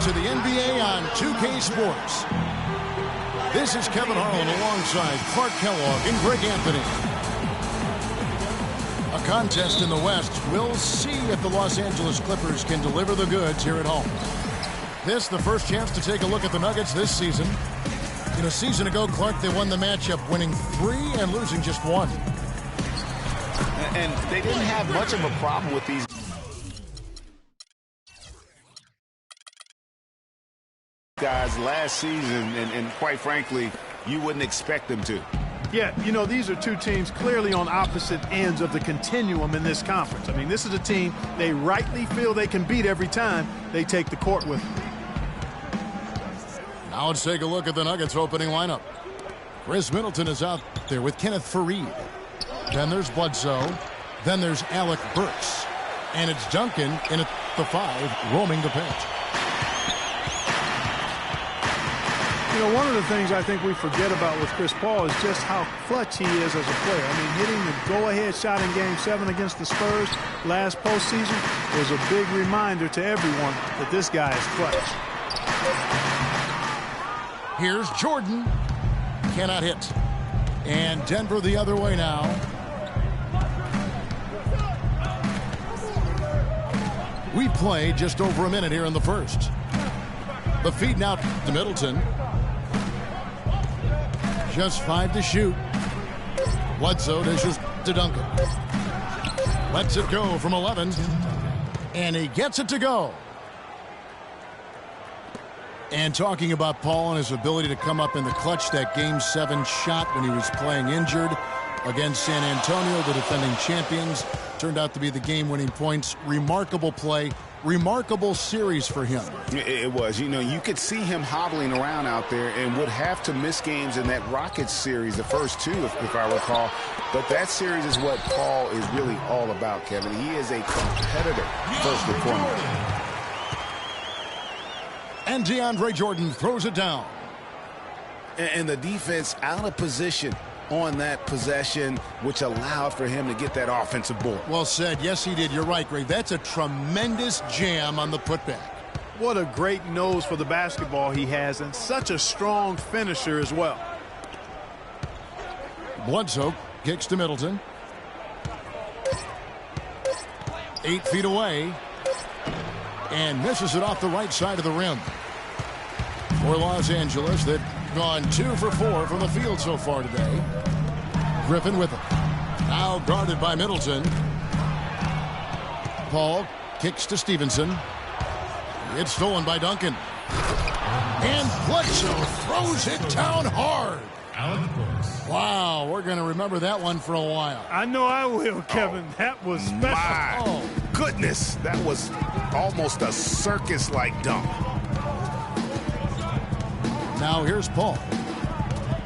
to the NBA on 2K Sports. This is Kevin Harlan alongside Clark Kellogg and Greg Anthony. A contest in the West. We'll see if the Los Angeles Clippers can deliver the goods here at home. This the first chance to take a look at the Nuggets this season. A season ago, Clark, they won the matchup, winning 3 and losing just 1. And they didn't have much of a problem with these guys last season, and quite frankly, you wouldn't expect them to. Yeah, these are two teams clearly on opposite ends of the continuum in this conference. I mean, this is a team they rightly feel they can beat every time they take the court with them. Now let's take a look at the Nuggets opening lineup. Chris Middleton is out there with Kenneth Faried. Then there's Bledsoe. Then there's Alec Burks. And it's Duncan in at the 5, roaming the pitch. One of the things I think we forget about with Chris Paul is just how clutch he is as a player. I mean, hitting the go-ahead shot in Game 7 against the Spurs last postseason was a big reminder to everyone that this guy is clutch. Here's Jordan. Cannot hit. And Denver the other way now. We play just over a minute here in the first. The feed now to Middleton. Just 5 to shoot. Bledsoe dishes to Duncan. Lets it go from 11. And he gets it to go. And talking about Paul and his ability to come up in the clutch, that Game 7 shot when he was playing injured against San Antonio, the defending champions, turned out to be the game-winning points. Remarkable play, remarkable series for him. It was. You could see him hobbling around out there and would have to miss games in that Rockets series, the first 2, if I recall. But that series is what Paul is really all about, Kevin. He is a competitor first and foremost. And DeAndre Jordan throws it down. And the defense out of position on that possession, which allowed for him to get that offensive board. Well said. Yes, he did. You're right, Greg. That's a tremendous jam on the putback. What a great nose for the basketball he has, and such a strong finisher as well. Bledsoe kicks to Middleton. 8 feet away. And misses it off the right side of the rim. For Los Angeles, they've gone 2 for 4 from the field so far today. Griffin with it. Now guarded by Middleton. Paul kicks to Stevenson. It's stolen by Duncan. And Bledsoe throws it down hard. Wow, we're going to remember that one for a while. I know I will, Kevin. That was special. My goodness, that was almost a circus-like dunk. Now here's Paul.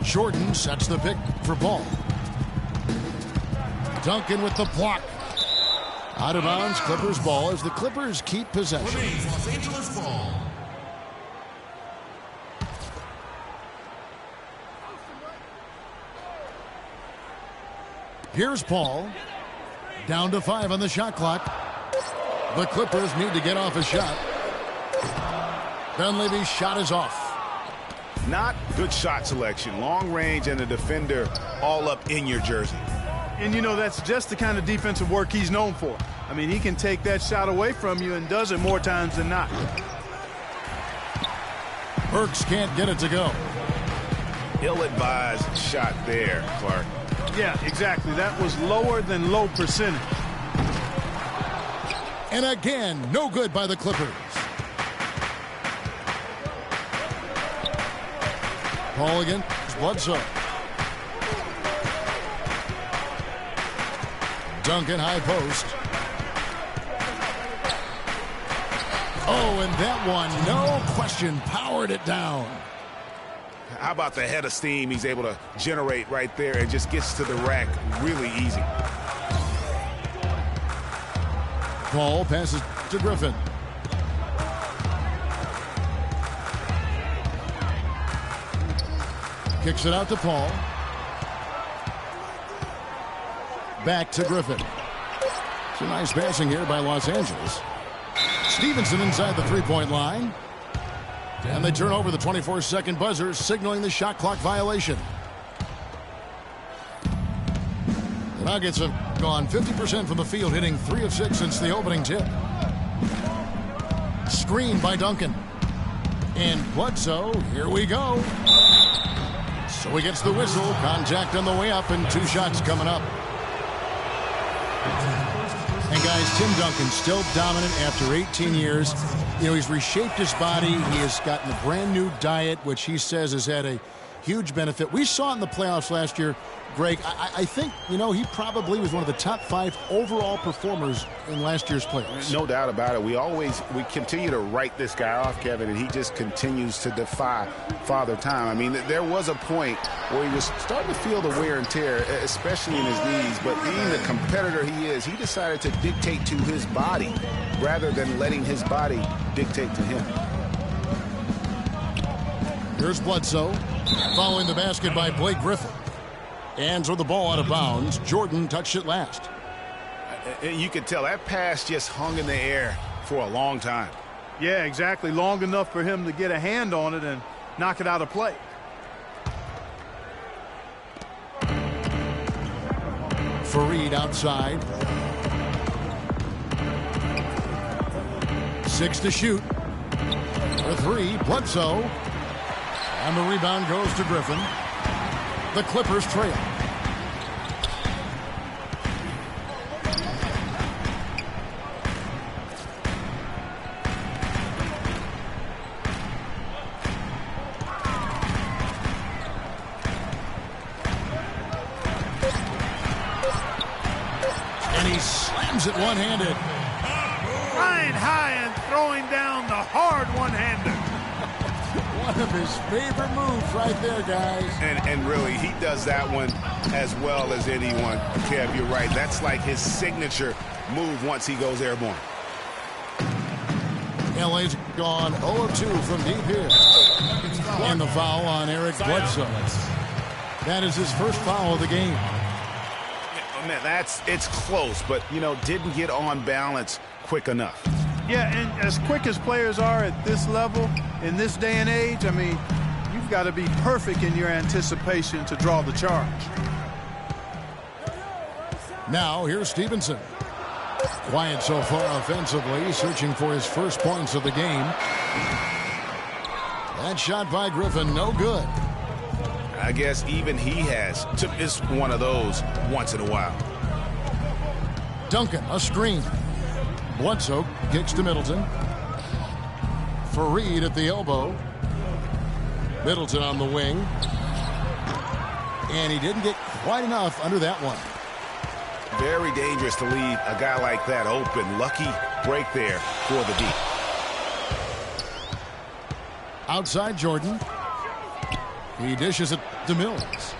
Jordan sets the pick for Paul. Duncan with the block. Out of bounds, Clippers ball as the Clippers keep possession. Los Angeles ball. Here's Paul. Down to 5 on the shot clock. The Clippers need to get off a shot. Dunleavy's shot is off. Not good shot selection. Long range and a defender all up in your jersey. And, that's just the kind of defensive work he's known for. I mean, he can take that shot away from you and does it more times than not. Burks can't get it to go. Ill-advised shot there, Clark. Yeah, exactly. That was lower than low percentage. And again, no good by the Clippers. Paul again. Bledsoe. Duncan, high post. Oh, and that one, no question, powered it down. How about the head of steam he's able to generate right there and just gets to the rack really easy. Paul passes to Griffin. Kicks it out to Paul. Back to Griffin. Some nice passing here by Los Angeles. Stevenson inside the three-point line. And they turn over the 24-second buzzer, signaling the shot clock violation. The Nuggets have gone 50% from the field, hitting 3 of 6 since the opening tip. Screen by Duncan. And Bledsoe, here we go. So he gets the whistle, contact on the way up, and 2 shots coming up. And guys, Tim Duncan still dominant after 18 years. You know, he's reshaped his body. He has gotten a brand new diet, which he says has had a huge benefit. We saw it in the playoffs last year. Greg, I think, you know, he probably was one of the top 5 overall performers in last year's playoffs. No doubt about it. We continue to write this guy off, Kevin, and he just continues to defy Father Time. I mean, there was a point where he was starting to feel the wear and tear, especially in his knees, but being the competitor he is, he decided to dictate to his body rather than letting his body dictate to him. Here's Bledsoe, following the basket by Blake Griffin. Hands with the ball out of bounds. Jordan touched it last. You can tell that pass just hung in the air for a long time. Yeah, exactly. Long enough for him to get a hand on it and knock it out of play. Fareed outside. 6 to shoot. For 3, Bledsoe. And the rebound goes to Griffin. The Clippers trail. And he slams it one-handed. Flying high and throwing down the hard one-hander. One of his favorite moves right there, guys. And really, he does that one as well as anyone. Kev, you're right. That's like his signature move once he goes airborne. LA's gone 0-2 from deep here. And the foul on Eric Bledsoe. That is his first foul of the game. Man, it's close, but, you know, didn't get on balance quick enough. Yeah, and as quick as players are at this level, in this day and age, I mean, you've got to be perfect in your anticipation to draw the charge. Now, here's Stevenson. Quiet so far offensively, searching for his first points of the game. That shot by Griffin, no good. I guess even he has to miss one of those once in a while. Duncan, a screen. Bledsoe kicks to Middleton. Fareed at the elbow. Middleton on the wing. And he didn't get quite enough under that one. Very dangerous to leave a guy like that open. Lucky break there for the D. Outside Jordan. He dishes it to Mills.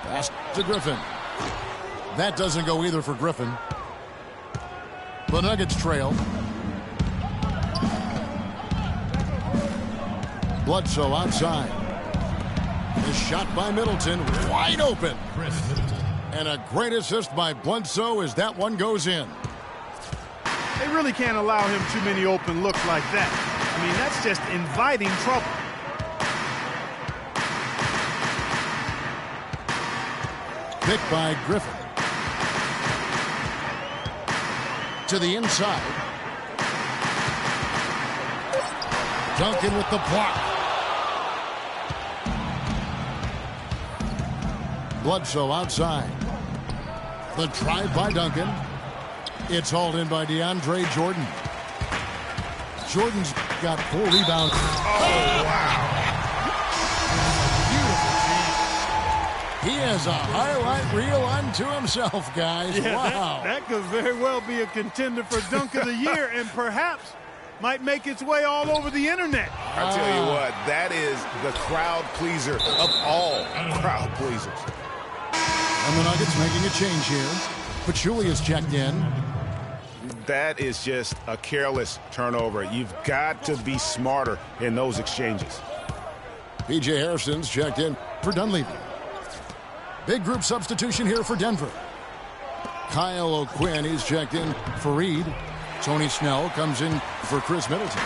Pass to Griffin. That doesn't go either for Griffin. The Nuggets trail. Bledsoe outside. The shot by Middleton, wide open. And a great assist by Bledsoe as that one goes in. They really can't allow him too many open looks like that. I mean, that's just inviting trouble. Picked by Griffin. To the inside. Duncan with the block. Bledsoe outside. The drive by Duncan. It's hauled in by DeAndre Jordan. Jordan's got 4 rebounds. Oh, wow. He has a highlight reel unto himself, guys. Yeah, wow. That could very well be a contender for Dunk of the Year and perhaps might make its way all over the internet. I tell you what, that is the crowd pleaser of all crowd pleasers. And the Nuggets making a change here. Pachulia's checked in. That is just a careless turnover. You've got to be smarter in those exchanges. P.J. Harrison's checked in for Dunleavy. Big group substitution here for Denver. Kyle O'Quinn, he's checked in for Reed. Tony Snell comes in for Chris Middleton.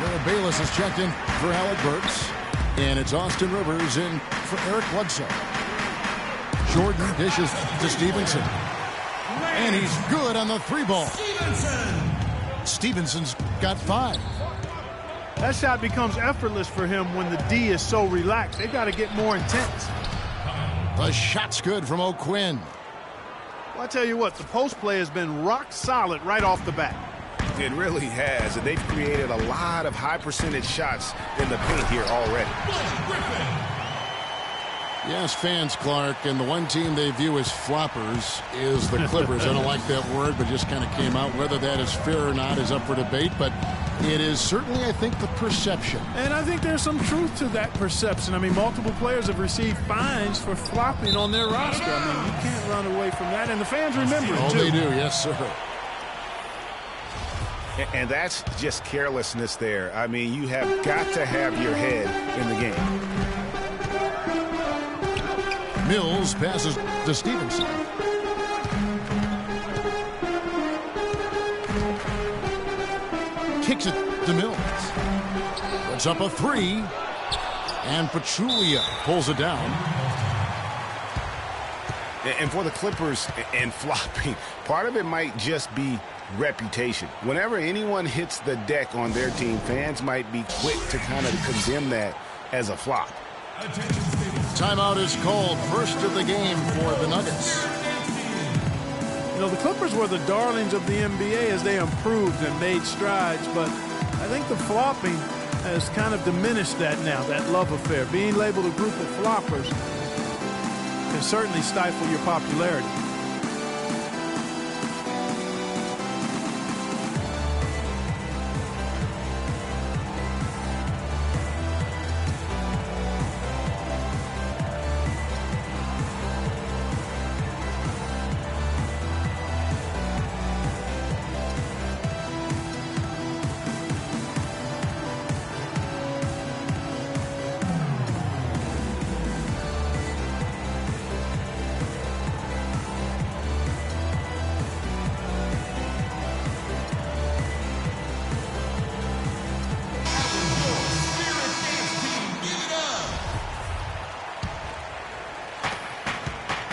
Jared Bayless is checked in for Alec Burks. And it's Austin Rivers in for Eric Bledsoe. Jordan dishes to Stevenson. And he's good on the 3-ball. Stevenson's got 5. That shot becomes effortless for him when the D is so relaxed. They've got to get more intense. The shot's good from O'Quinn. Well, I tell you what, the post play has been rock solid right off the bat. It really has, and they've created a lot of high percentage shots in the paint here already. Yes, fans, Clark, and the one team they view as floppers is the Clippers. I don't like that word, but just kind of came out. Whether that is fair or not is up for debate, but it is certainly, I think, the perception. And I think there's some truth to that perception. I mean, multiple players have received fines for flopping on their roster. I mean, you can't run away from that, and the fans remember it, too. Oh, they do, yes, sir. And that's just carelessness there. I mean, you have got to have your head in the game. Mills passes to Stevenson. Kicks it to Mills. Puts up a 3. And Pachulia pulls it down. And for the Clippers and flopping, part of it might just be reputation. Whenever anyone hits the deck on their team, fans might be quick to kind of condemn that as a flop. Timeout is called. First of the game for the Nuggets. You know, the Clippers were the darlings of the NBA as they improved and made strides, but I think the flopping has kind of diminished that now, that love affair. Being labeled a group of floppers can certainly stifle your popularity.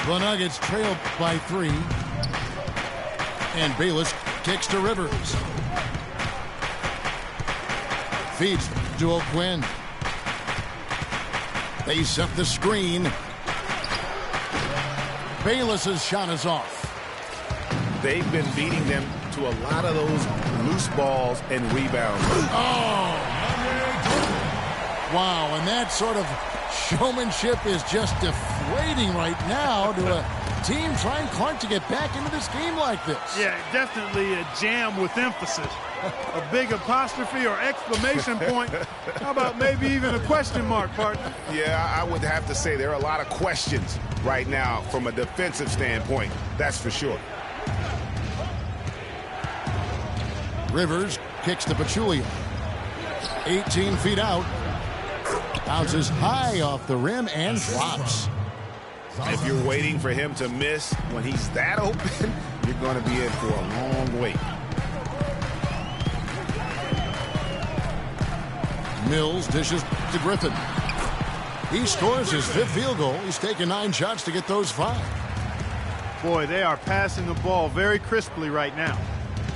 The Nuggets trail by 3. And Bayless kicks to Rivers. Feeds to O'Quinn. They set the screen. Bayless's shot is off. They've been beating them to a lot of those loose balls and rebounds. Oh! Wow, and that sort of showmanship is just deflating right now to a team trying, Clark, to get back into this game like this. Yeah, definitely a jam with emphasis. A big apostrophe or exclamation point. How about maybe even a question mark, partner? Yeah, I would have to say there are a lot of questions right now from a defensive standpoint. That's for sure. Rivers kicks to Pachulia. 18 feet out. Bounces high off the rim and drops. If you're waiting for him to miss when he's that open, you're going to be in for a long wait. Mills dishes to Griffin. He scores his 5th field goal. He's taken 9 shots to get those 5. Boy, they are passing the ball very crisply right now.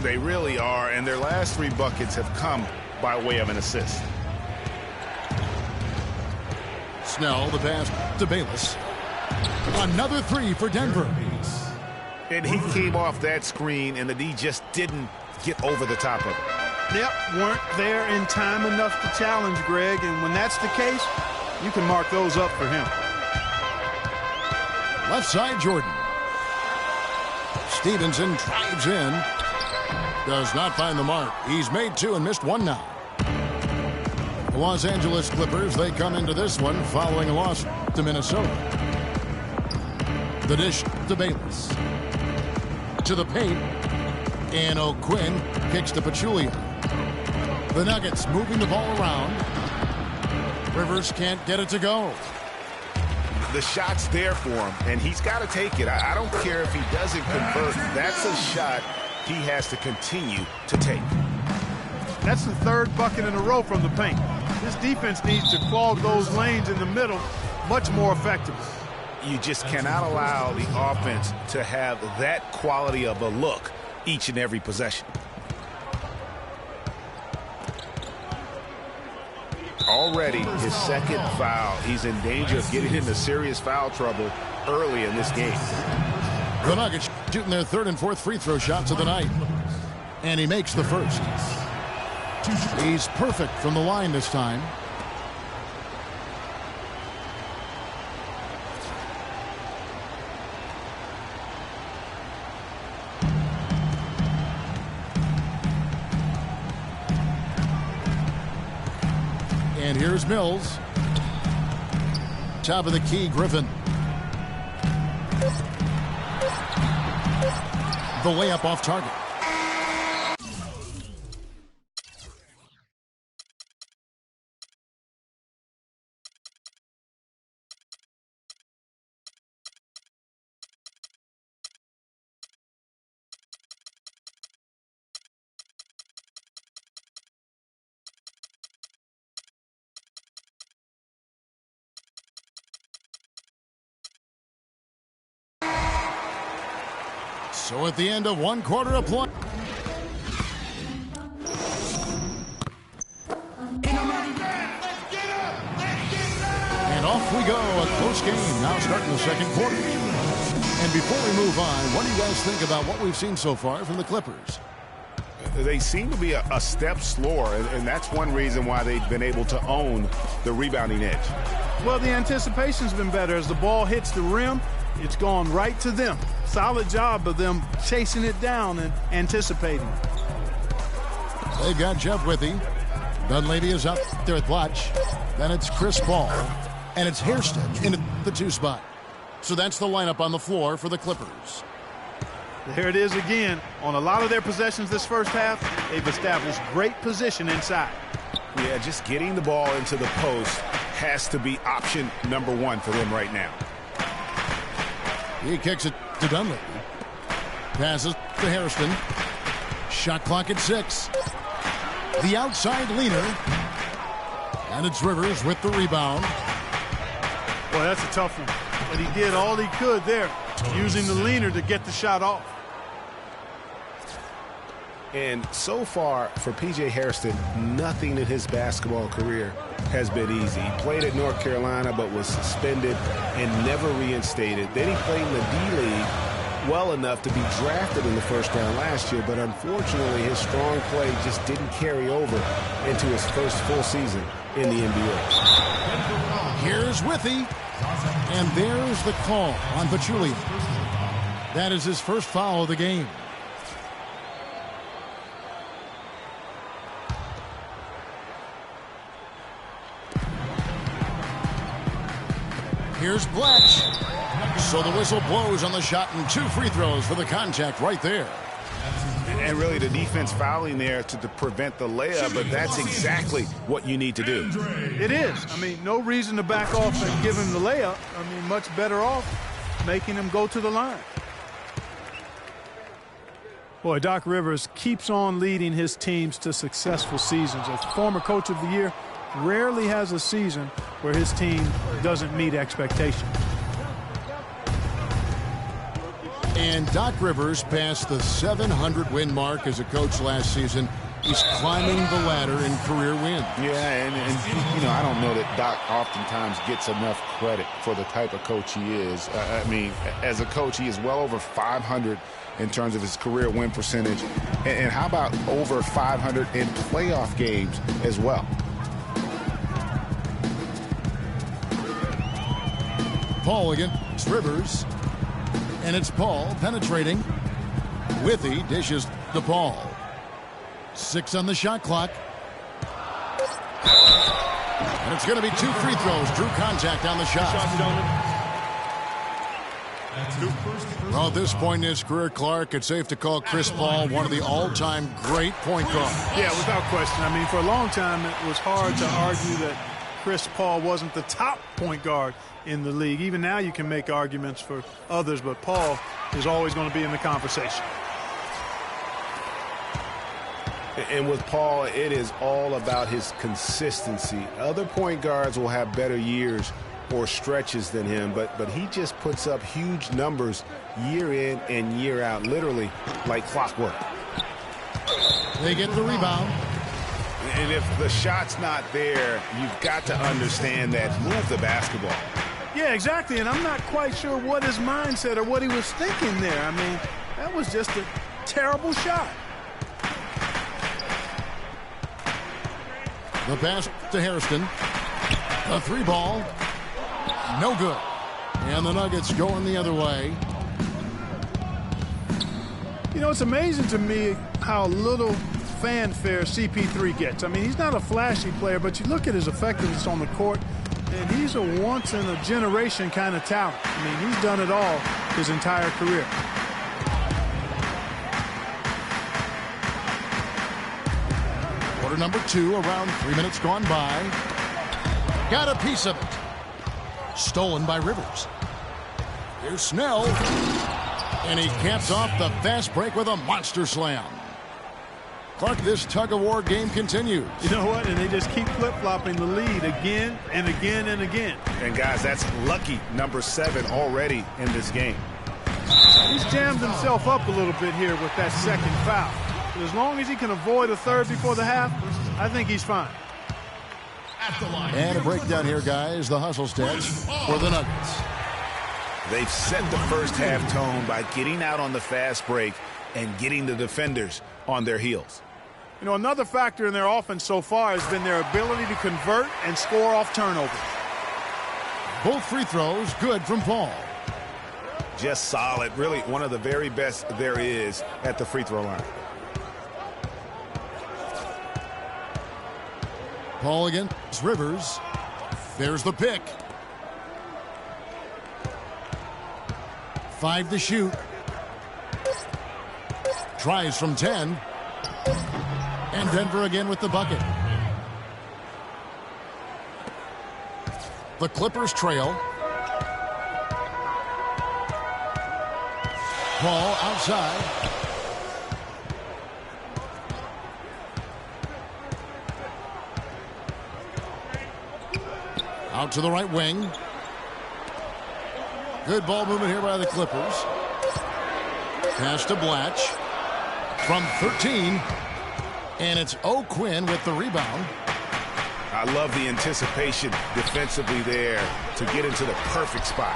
They really are, and their last 3 buckets have come by way of an assist. Snell, the pass to Bayless. Another 3 for Denver. And he came off that screen, and the D just didn't get over the top of it. Yep, weren't there in time enough to challenge Greg, and when that's the case, you can mark those up for him. Left side, Jordan. Stevenson drives in. Does not find the mark. He's made 2 and missed 1 now. The Los Angeles Clippers, they come into this one following a loss to Minnesota. The dish to Bayless. To the paint. And O'Quinn kicks to Pachulia. The Nuggets moving the ball around. Rivers can't get it to go. The shot's there for him, and he's got to take it. I don't care if he doesn't convert. That's a shot he has to continue to take. That's the third bucket in a row from the paint. This defense needs to clog those lanes in the middle much more effectively. You just cannot allow the offense to have that quality of a look each and every possession. Already his second foul. He's in danger of getting into serious foul trouble early in this game. The Nuggets shooting their third and fourth free throw shots of the night. And he makes the first. He's perfect from the line this time. And here's Mills. Top of the key, Griffin. The layup off target. So at the end of one quarter of play. And off we go. A close game now starting the second quarter. And before we move on, what do you guys think about what we've seen so far from the Clippers? They seem to be a step slower, and that's one reason why they've been able to own the rebounding edge. Well, the anticipation's been better. As the ball hits the rim, it's gone right to them. Solid job of them chasing it down and anticipating. They've got Jeff Withey. Dunleavy is up there at watch. Then it's Chris Paul. And it's Hairston in the 2 spot. So that's the lineup on the floor for the Clippers. There it is again. On a lot of their possessions this first half, they've established great position inside. Yeah, just getting the ball into the post has to be option number one for them right now. He kicks it to Dunleavy. Passes to Hairston. Shot clock at 6. The outside leaner. And it's Rivers with the rebound. Boy, that's a tough one. But he did all he could there, using the leaner to get the shot off. And so far, for P.J. Hairston, nothing in his basketball career has been easy. He played at North Carolina but was suspended and never reinstated. Then he played in the D-League well enough to be drafted in the first round last year, but unfortunately his strong play just didn't carry over into his first full season in the NBA. Here's Withey. And there's the call on Pachulia. That is his first foul of the game. Here's Bletch. So the whistle blows on the shot and 2 free throws for the contact right there. And really the defense fouling there to prevent the layup, but that's exactly what you need to do. It is. I mean, no reason to back off and give him the layup. I mean, much better off making him go to the line. Boy, Doc Rivers keeps on leading his teams to successful seasons. As former coach of the year, rarely has a season where his team doesn't meet expectations. And Doc Rivers passed the 700-win mark as a coach last season. He's climbing the ladder in career wins. Yeah, and you know, I don't know that Doc oftentimes gets enough credit for the type of coach he is. I mean, as a coach, he is well over 500 in terms of his career win percentage. And how about over 500 in playoff games as well? Paul against Rivers. And it's Paul penetrating. Withey dishes to Paul. 6 on the shot clock. And it's going to be 2 free throws. Drew contact on the shot. Well, at this point in his career, Clark, it's safe to call Chris Paul one of the all-time great point guards. Yeah, without question. I mean, for a long time, it was hard to argue that Chris Paul wasn't the top point guard in the league. Even now you can make arguments for others, but Paul is always going to be in the conversation. And with Paul, it is all about his consistency. Other point guards will have better years or stretches than him, but he just puts up huge numbers year in and year out, literally like clockwork. They get the rebound. And if the shot's not there, you've got to understand that. Move the basketball. Yeah, exactly, and I'm not quite sure what his mindset or what he was thinking there. I mean, that was just a terrible shot. The pass to Hairston. A three ball. No good. And the Nuggets going the other way. You know, it's amazing to me how little fanfare CP3 gets. I mean, he's not a flashy player, but you look at his effectiveness on the court, and he's a once-in-a-generation kind of talent. I mean, he's done it all his entire career. Quarter number 2, around 3 minutes gone by. Got a piece of it. Stolen by Rivers. Here's Snell. And he caps off the fast break with a monster slam. Clark, this tug-of-war game continues. You know what? And they just keep flip-flopping the lead again and again and again. And, guys, that's lucky number 7 already in this game. He's jammed himself up a little bit here with that second foul. But as long as he can avoid a third before the half, I think he's fine. And a breakdown here, guys. The hustle stats for the Nuggets. They've set the first half tone by getting out on the fast break and getting the defenders on their heels. You know, another factor in their offense so far has been their ability to convert and score off turnovers. Both free throws good from Paul. Just solid. Really one of the very best there is at the free throw line. Paul against Rivers. There's the pick. 5 to shoot. Tries from 10. And Denver again with the bucket. The Clippers trail. Paul outside. Out to the right wing. Good ball movement here by the Clippers. Pass to Blatch. From 13. And it's O'Quinn with the rebound. I love the anticipation defensively there to get into the perfect spot.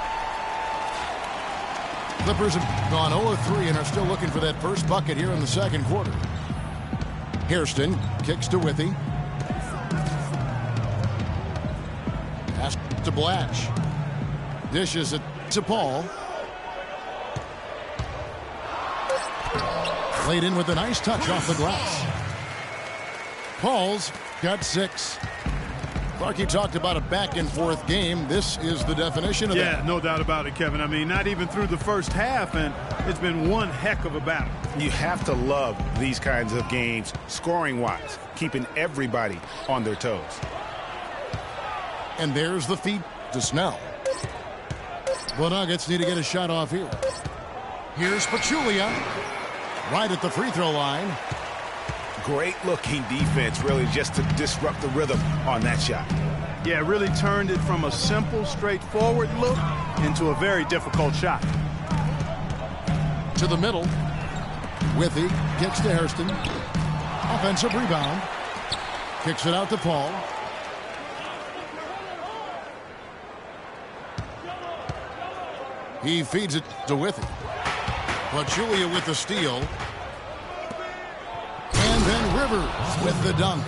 Clippers have gone 0-3 and are still looking for that first bucket here in the second quarter. Hairston kicks to Withy. Pass to Blatch. Dishes it to Paul. Laid in with a nice touch off the glass. Paul's got 6. Clarky talked about a back-and-forth game. This is the definition of that. Yeah, no doubt about it, Kevin. I mean, not even through the first half, and it's been one heck of a battle. You have to love these kinds of games, scoring-wise, keeping everybody on their toes. And there's the feed to Snell. The Nuggets need to get a shot off here. Here's Pachulia. Right at the free throw line. Great looking defense, really, just to disrupt the rhythm on that shot. Yeah, it really turned it from a simple, straightforward look into a very difficult shot. To the middle. Withy kicks to Hairston. Offensive rebound. Kicks it out to Paul. He feeds it to Withy. Pachulia with the steal. And then Rivers with the dunk.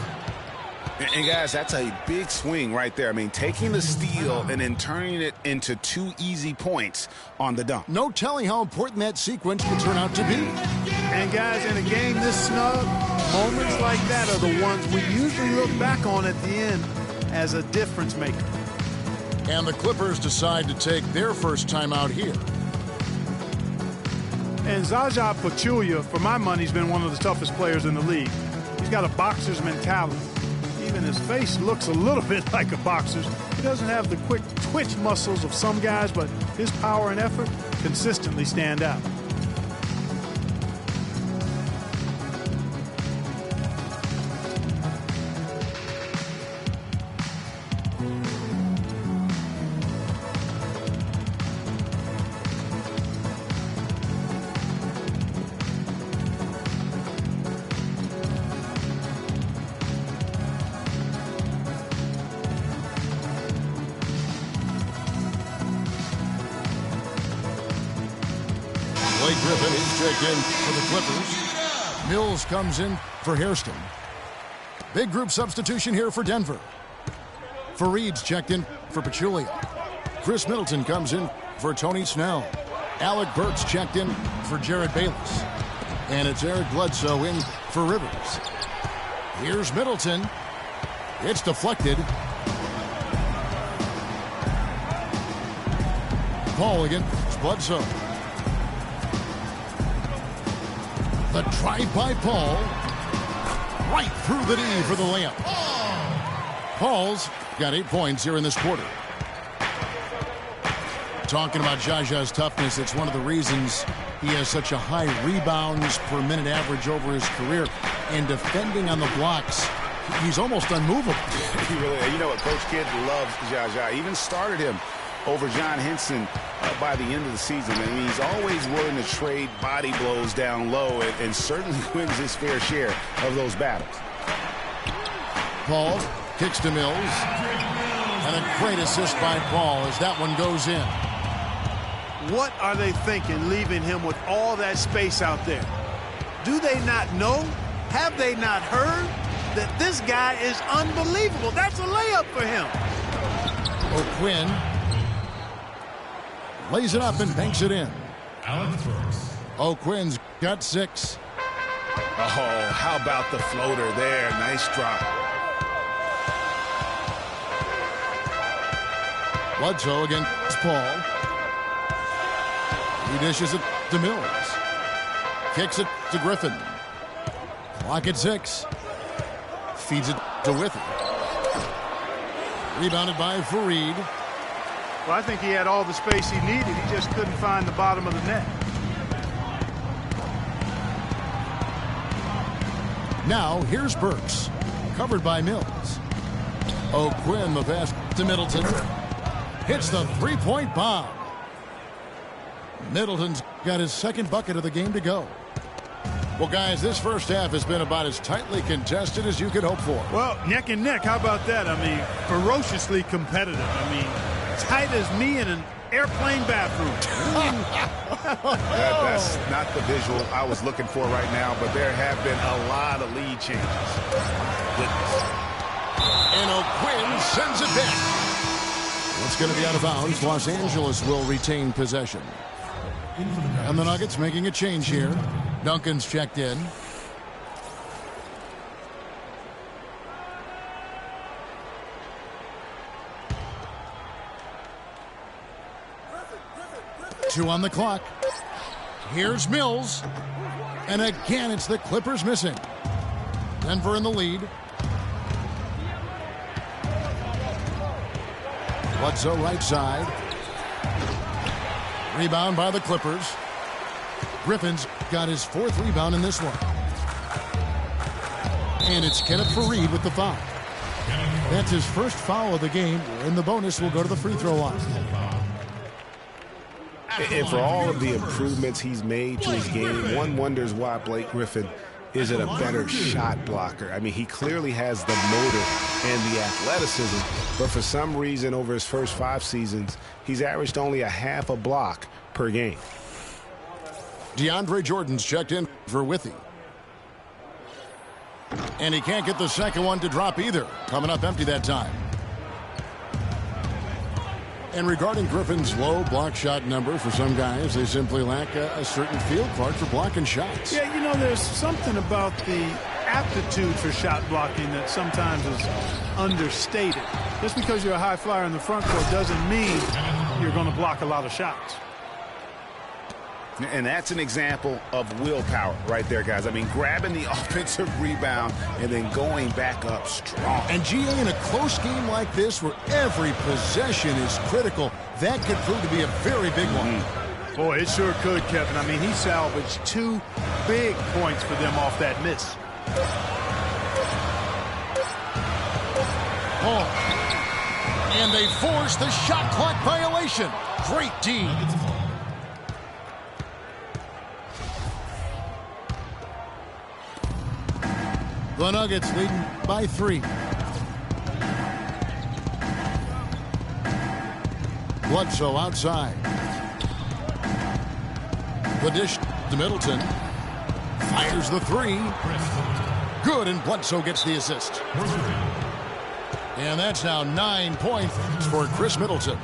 And guys, that's a big swing right there. I mean, taking the steal and then turning it into 2 easy points on the dunk. No telling how important that sequence will turn out to be. And guys, in a game this snug, moments like that are the ones we usually look back on at the end as a difference maker. And the Clippers decide to take their first time out here. And Zaza Pachulia, for my money, has been one of the toughest players in the league. He's got a boxer's mentality. Even his face looks a little bit like a boxer's. He doesn't have the quick twitch muscles of some guys, but his power and effort consistently stand out. Griffin. He's checked in for the Clippers. Mills comes in for Hairston. Big group substitution here for Denver. Fareed's checked in for Pachulia. Chris Middleton comes in for Tony Snell. Alec Burks checked in for Jared Bayless. And it's Eric Bledsoe in for Rivers. Here's Middleton. It's deflected. Paul against Bledsoe. The drive by Paul. Right through the knee for the layup. Paul's got 8 points here in this quarter. Talking about Jaja's toughness, it's one of the reasons he has such a high rebounds per minute average over his career. And defending on the blocks, he's almost unmovable. He really, you know what, Coach Kidd loves Jaja. Even started him over John Henson by the end of the season. I mean, he's always willing to trade body blows down low and certainly wins his fair share of those battles. Paul kicks to Mills. And a great assist by Paul as that one goes in. What are they thinking leaving him with all that space out there? Do they not know? Have they not heard that this guy is unbelievable? That's a layup for him. O'Quinn lays it up and banks it in. O'Quinn's got 6. Oh, how about the floater there? Nice drop. Bledsoe against Paul. He dishes it to Mills. Kicks it to Griffin. Clock at 6. Feeds it to Withy. Rebounded by Fareed. Well, I think he had all the space he needed. He just couldn't find the bottom of the net. Now, here's Burks. Covered by Mills. O'Quinn, the pass to Middleton. Hits the three-point bomb. Middleton's got his second bucket of the game to go. Well, guys, this first half has been about as tightly contested as you could hope for. Well, neck and neck. How about that? I mean, ferociously competitive. I mean, tight as me in an airplane bathroom. That's not the visual I was looking for right now, but there have been a lot of lead changes. Goodness. And O'Quinn sends it back. It's going to be out of bounds. Los Angeles will retain possession. And the Nuggets making a change here. Duncan's checked in. Two on the clock. Here's Mills. And again, it's the Clippers missing. Denver in the lead. Bledsoe right side. Rebound by the Clippers. Griffin's got his 4th rebound in this one. And it's Kenneth Fareed with the foul. That's his first foul of the game, and the bonus will go to the free throw line. And for all of the improvements he's made to his game, one wonders why Blake Griffin isn't a better shot blocker. I mean, he clearly has the motor and the athleticism, but for some reason over his first 5 seasons, he's averaged only a half a block per game. DeAndre Jordan's checked in for Withy. And he can't get the second one to drop either. Coming up empty that time. And regarding Griffin's low block shot number, for some guys, they simply lack a certain field part for blocking shots. Yeah, you know, there's something about the aptitude for shot blocking that sometimes is understated. Just because you're a high flyer in the front court doesn't mean you're going to block a lot of shots. And that's an example of willpower right there, guys. I mean, grabbing the offensive rebound and then going back up strong. And GA, in a close game like this where every possession is critical, that could prove to be a very big one. Boy, it sure could, Kevin. I mean, he salvaged 2 big points for them off that miss. Oh. And they force the shot clock violation. Great D. The Nuggets leading by 3. Bledsoe outside. The dish to Middleton. Fires the three. Good, and Bledsoe gets the assist. And that's now 9 points for Chris Middleton.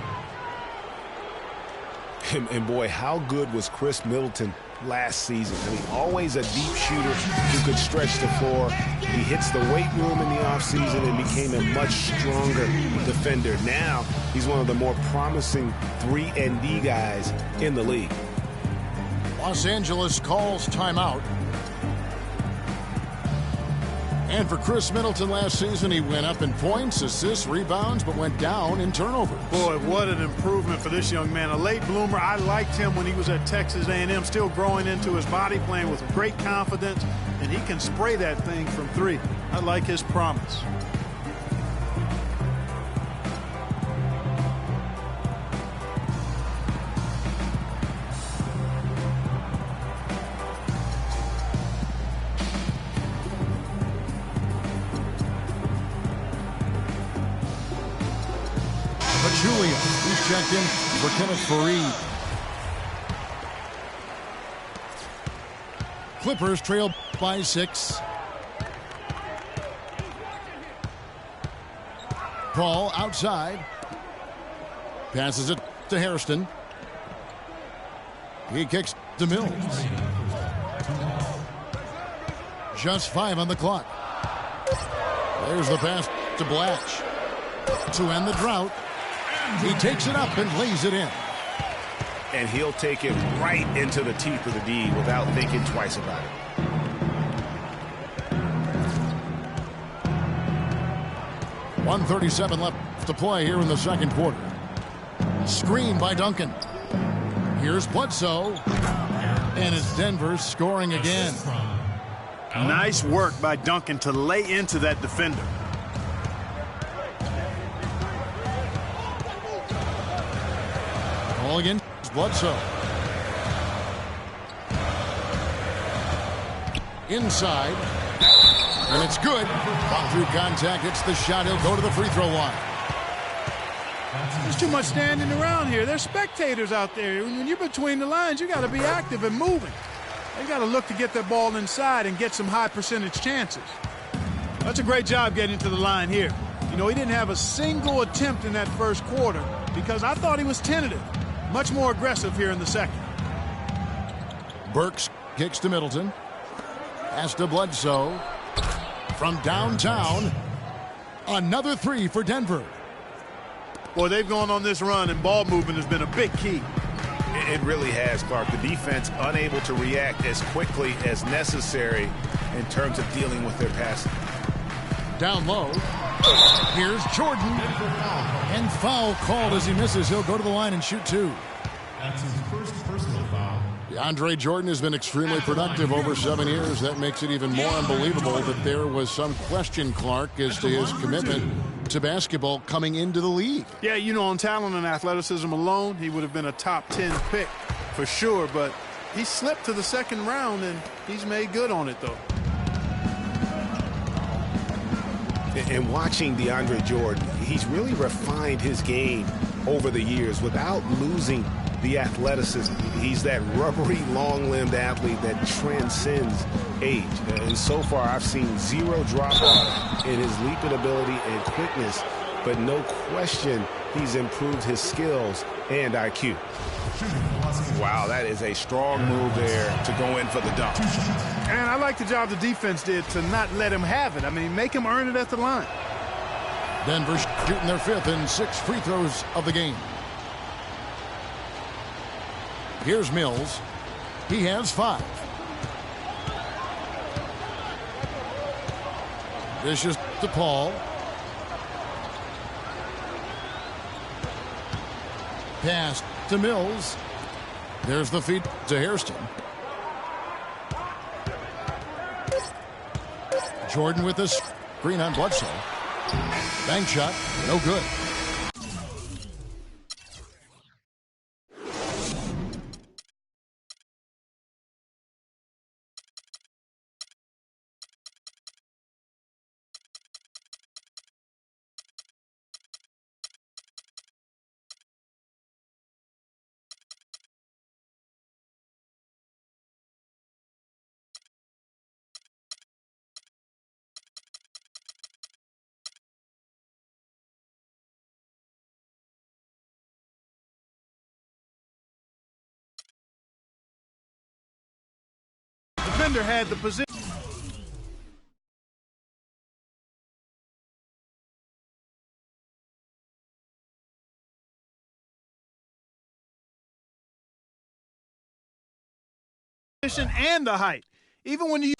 And boy, how good was Chris Middleton last season? I mean, always a deep shooter who could stretch the floor. He hits the weight room in the offseason and became a much stronger defender. Now, he's one of the more promising 3-and-D guys in the league. Los Angeles calls timeout. And for Chris Middleton last season, he went up in points, assists, rebounds, but went down in turnovers. Boy, what an improvement for this young man. A late bloomer. I liked him when he was at Texas A&M, still growing into his body, playing with great confidence, and he can spray that thing from three. I like his promise. Julia, he's checked in for Kenneth Fareed. Clippers trail by 6. Paul outside. Passes it to Hairston. He kicks to Mills. Just 5 on the clock. There's the pass to Blatch. To end the drought. He takes it up and lays it in. And he'll take it right into the teeth of the D without thinking twice about it. .137 left to play here in the second quarter. Screen by Duncan. Here's Bledsoe. And it's Denver scoring again. Nice work by Duncan to lay into that defender. Ball against Bledsoe. Inside. And it's good. Ball through contact. Hits the shot. He'll go to the free throw line. There's too much standing around here. There's spectators out there. When you're between the lines, you got to be active and moving. They got to look to get that ball inside and get some high percentage chances. That's a great job getting to the line here. You know, he didn't have a single attempt in that first quarter because I thought he was tentative. Much more aggressive here in the second. Burks kicks to Middleton. Pass to Bledsoe. From downtown. Another three for Denver. Boy, they've gone on this run, and ball movement has been a big key. It really has, Clark. The defense unable to react as quickly as necessary in terms of dealing with their passing. Down low. Here's Jordan. And foul called as he misses. He'll go to the line and shoot 2. That's his first personal foul. DeAndre Jordan has been extremely productive over 7 years. That makes it even more unbelievable that there was some question, Clark, as to his commitment to basketball coming into the league. Yeah, you know, on talent and athleticism alone, he would have been a top 10 pick for sure, but he slipped to the second round, and he's made good on it, though. And watching DeAndre Jordan, he's really refined his game over the years without losing the athleticism. He's that rubbery, long-limbed athlete that transcends age. And so far, I've seen 0 drop-off in his leaping ability and quickness, but no question he's improved his skills and IQ. Wow, that is a strong move there to go in for the dunk. And I like the job the defense did to not let him have it. I mean, make him earn it at the line. Denver shooting their 5th and 6th free throws of the game. Here's Mills. He has 5. Dishes to Paul. Pass to Mills. There's the feed to Hairston. Jordan with this screen on Bledsoe. Bank shot, no good. Thunder had the position. And the height. Even when you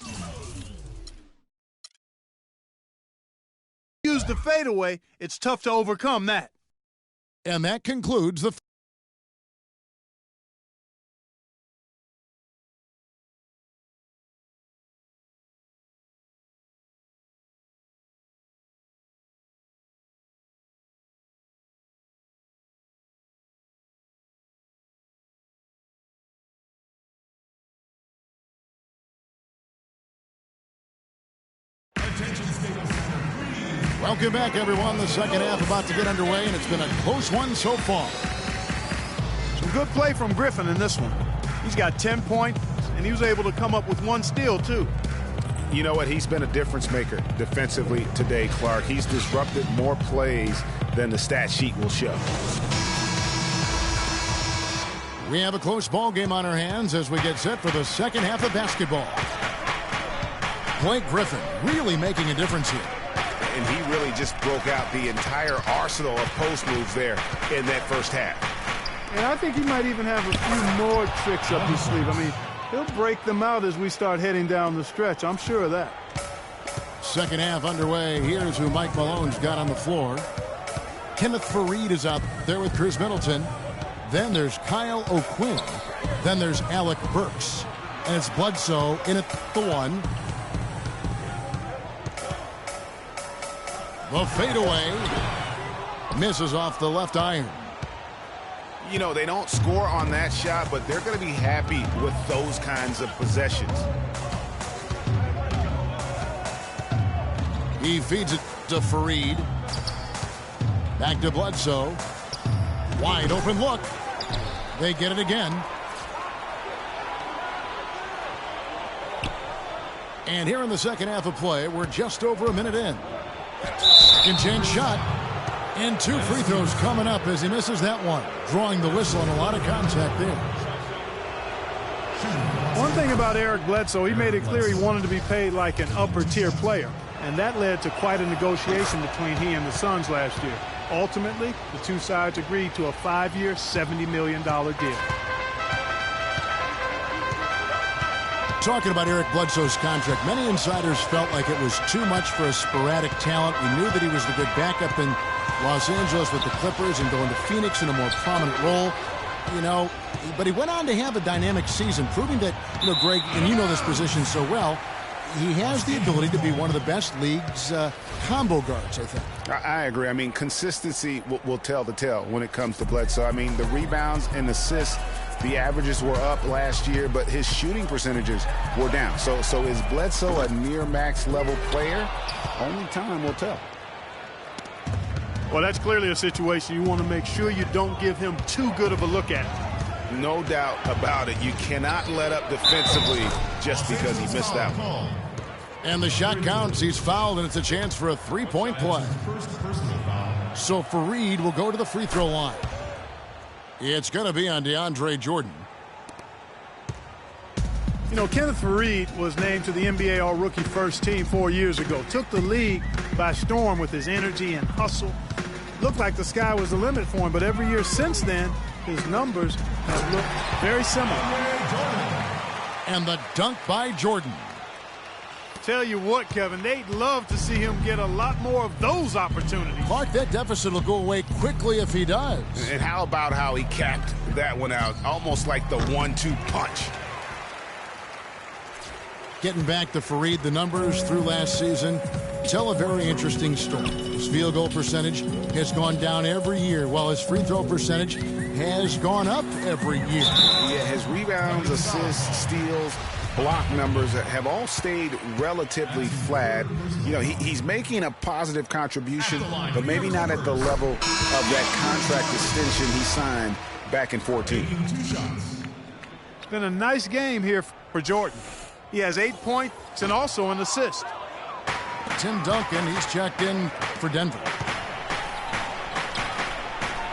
use the fadeaway, it's tough to overcome that. And that concludes the Welcome back, everyone. The second half about to get underway, and it's been a close one so far. Some good play from Griffin in this one. He's got 10 points, and he was able to come up with one steal, too. You know what? He's been a difference maker defensively today, Clark. He's disrupted more plays than the stat sheet will show. We have a close ball game on our hands as we get set for the second half of basketball. Blake Griffin really making a difference here. And he really just broke out the entire arsenal of post moves there in that first half. And I think he might even have a few more tricks up his sleeve. I mean, he'll break them out as we start heading down the stretch. I'm sure of that. Second half underway. Here's who Mike Malone's got on the floor. Kenneth Faried is out there with Chris Middleton. Then there's Kyle O'Quinn. Then there's Alec Burks. And it's Bledsoe in at the one. The fadeaway misses off the left iron. You know, they don't score on that shot, but they're going to be happy with those kinds of possessions. He feeds it to Faried. Back to Bledsoe. Wide open look. They get it again. And here in the second half of play, we're just over a minute in. Second chance shot. And two free throws coming up as he misses that one. Drawing the whistle and a lot of contact there. One thing about Eric Bledsoe, he made it clear he wanted to be paid like an upper-tier player. And that led to quite a negotiation between he and the Suns last year. Ultimately, the two sides agreed to a 5-year, $70 million deal. Talking about Eric Bledsoe's contract, many insiders felt like it was too much for a sporadic talent. We knew that he was the good backup in Los Angeles with the Clippers and going to Phoenix in a more prominent role. You know, but he went on to have a dynamic season, proving that, you know, Greg, and you know this position so well, he has the ability to be one of the best league's combo guards, I think. I agree. I mean, consistency will tell the tale when it comes to Bledsoe. I mean, the rebounds and assists, the averages were up last year, but his shooting percentages were down. So is Bledsoe a near max level player? Only time will tell. Well, that's clearly a situation you want to make sure you don't give him too good of a look at. No doubt about it. You cannot let up defensively just because he missed out. And the shot counts. He's fouled, and it's a chance for a three-point play. So Faried will go to the free throw line. It's going to be on DeAndre Jordan. You know, Kenneth Faried was named to the NBA All-Rookie First Team 4 years ago. Took the league by storm with his energy and hustle. Looked like the sky was the limit for him, but every year since then, his numbers have looked very similar. And the dunk by Jordan. Tell you what, Kevin, they'd love to see him get a lot more of those opportunities. Clark, that deficit will go away quickly if he does. And how about how he capped that one out, almost like the 1-2 punch. Getting back to Faried, the numbers through last season tell a very interesting story. His field goal percentage has gone down every year, while his free throw percentage has gone up every year. Yeah, his rebounds, assists, steals, block numbers have all stayed relatively flat. You know, he's making a positive contribution, but maybe not at the level of that contract extension he signed back in 14. It's been a nice game here for Jordan. He has 8 points and also an assist. Tim Duncan, he's checked in for Denver.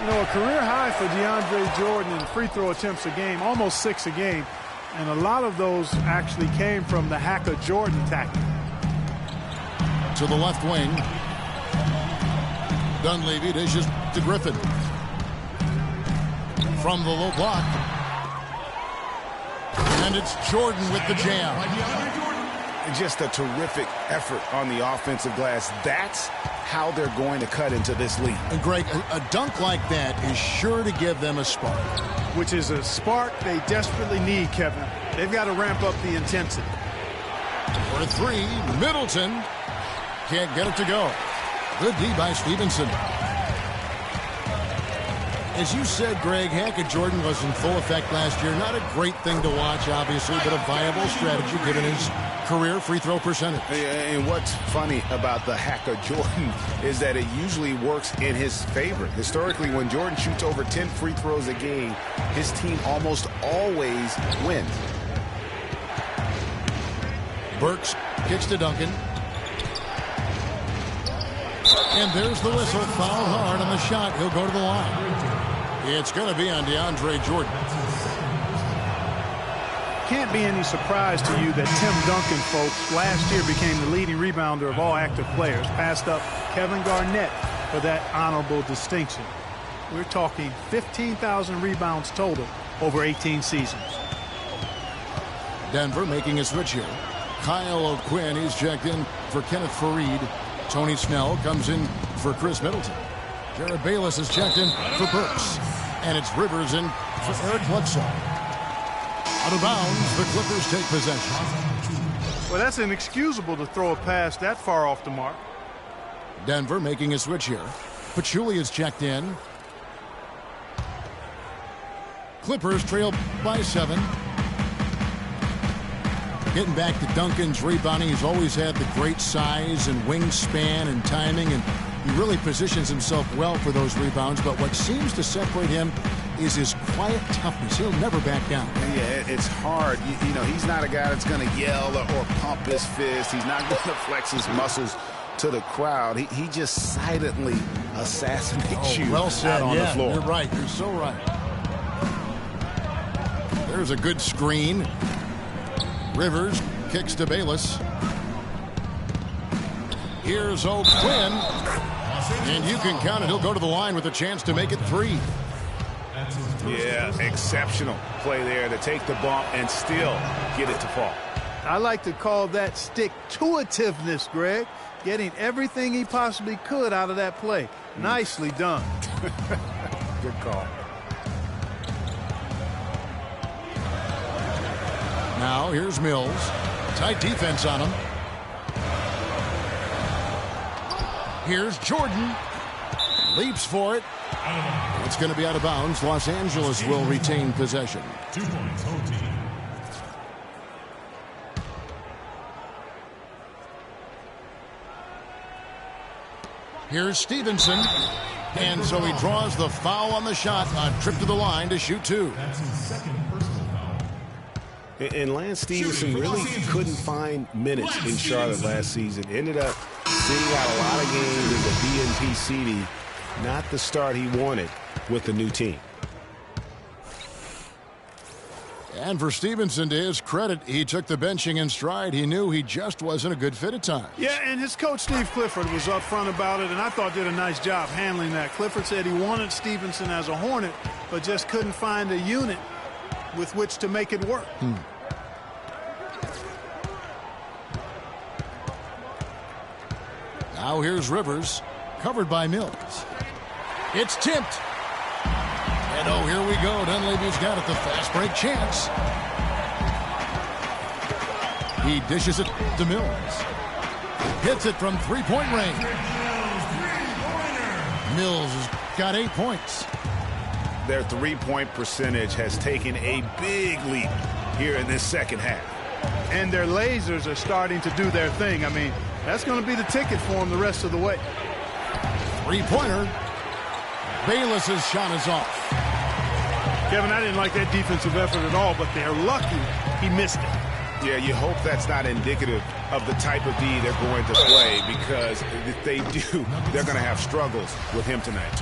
You know, a career high for DeAndre Jordan in free throw attempts a game, almost 6 a game. And a lot of those actually came from the Hacker-Jordan tactic. To the left wing. Dunleavy dishes to Griffin. From the low block. And it's Jordan with the jam. Just a terrific effort on the offensive glass. That's how they're going to cut into this lead. And Greg, a dunk like that is sure to give them a spark. Which is a spark they desperately need, Kevin. They've got to ramp up the intensity. For three, Middleton can't get it to go. Good D by Stevenson. As you said, Greg, Hacker-Jordan was in full effect last year. Not a great thing to watch, obviously, but a viable strategy given his career free throw percentage. And what's funny about the Hacker-Jordan is that it usually works in his favor. Historically, when Jordan shoots over 10 free throws a game, his team almost always wins. Burks kicks to Duncan. And there's the whistle. Fouled hard on the shot. He'll go to the line. It's going to be on DeAndre Jordan. Can't be any surprise to you that Tim Duncan, folks, last year became the leading rebounder of all active players. Passed up Kevin Garnett for that honorable distinction. We're talking 15,000 rebounds total over 18 seasons. Denver making a switch here. Kyle O'Quinn, he's checked in for Kenneth Faried. Tony Snell comes in for Chris Middleton. Jared Bayless is checked in for Burks. And it's Rivers in for Eric Bledsoe. Out of bounds, the Clippers take possession. Well, that's inexcusable to throw a pass that far off the mark. Denver making a switch here. Pachulia is checked in. Clippers trail by 7. Getting back to Duncan's rebounding, he's always had the great size and wingspan and timing, and he really positions himself well for those rebounds. But what seems to separate him is his quiet toughness. He'll never back down. Yeah, it's hard. You know, he's not a guy that's going to yell or pump his fist. He's not going to flex his muscles to the crowd. He just silently assassinates you well said. out on the floor. You're right. You're so right. There's a good screen. Rivers kicks to Bayless. Here's O'Quinn. And you can count it. He'll go to the line with a chance to make it 3. Yeah, exceptional play there to take the bump and still get it to fall. I like to call that stick-to-itiveness, Greg. Getting everything he possibly could out of that play. Nicely done. Good call. Now here's Mills. Tight defense on him. Here's Jordan. Leaps for it. It's going to be out of bounds. Los Angeles will retain possession. 2 points, home team. Here's Stevenson. And so he draws the foul on the shot on trip to the line to shoot 2. That's his second personal foul. And Lance Stevenson really couldn't find minutes in Charlotte last season. Ended up sitting out a lot of games in the BNP CD. Not the start he wanted with the new team. And for Stevenson, to his credit, he took the benching in stride. He knew he just wasn't a good fit at times. Yeah, and his coach, Steve Clifford, was upfront about it, and I thought did a nice job handling that. Clifford said he wanted Stevenson as a Hornet, but just couldn't find a unit with which to make it work. Now here's Rivers, covered by Mills. It's tipped. And oh, here we go. Dunleavy's got it, the fast break chance. He dishes it to Mills. Hits it from three-point range. Mills has got 8 points. Their three-point percentage has taken a big leap here in this second half. And their lasers are starting to do their thing. I mean, that's going to be the ticket for them the rest of the way. Three-pointer. Bayless's shot is off. Kevin, I didn't like that defensive effort at all, but they're lucky he missed it. Yeah, you hope that's not indicative of the type of D they're going to play, because if they do, they're going to have struggles with him tonight.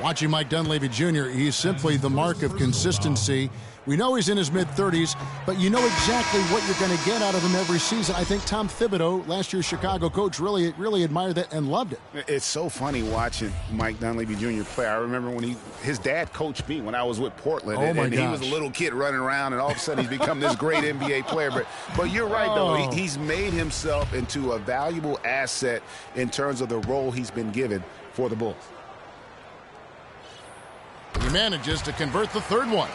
Watching Mike Dunleavy Jr., he's simply the mark of consistency. We know he's in his mid-30s, but you know exactly what you're going to get out of him every season. I think Tom Thibodeau, last year's Chicago coach, really admired that and loved it. It's so funny watching Mike Dunleavy Jr. play. I remember when his dad coached me when I was with Portland, and he was a little kid running around, and all of a sudden he's become this great NBA player. But you're right, though. He's made himself into a valuable asset in terms of the role he's been given for the Bulls. He manages to convert the third one.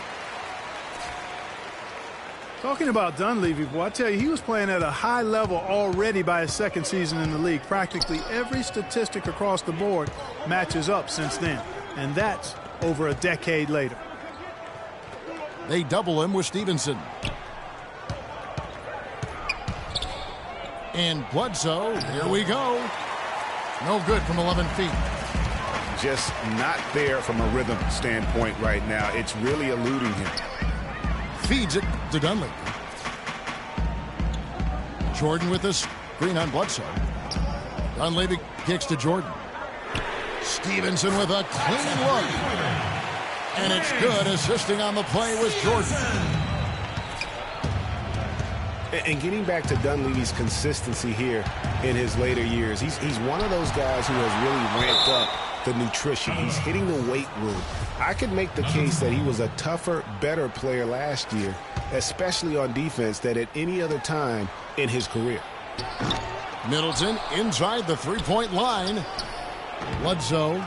Talking about Dunleavy, boy, I tell you, he was playing at a high level already by his second season in the league. Practically every statistic across the board matches up since then, and that's over a decade later. They double him with Stevenson. And Bledsoe, here we go. No good from 11 feet. Just not there from a rhythm standpoint right now. It's really eluding him. Feeds it to Dunleavy. Jordan with this screen on Bledsoe. Dunleavy kicks to Jordan. Stevenson with a clean look. And it's good. Assisting on the play was Jordan. And getting back to Dunleavy's consistency here in his later years, he's one of those guys who has really ramped up the nutrition. He's hitting the weight room. I could make the case that he was a tougher, better player last year, especially on defense, than at any other time in his career. Middleton inside the three-point line. Bledsoe.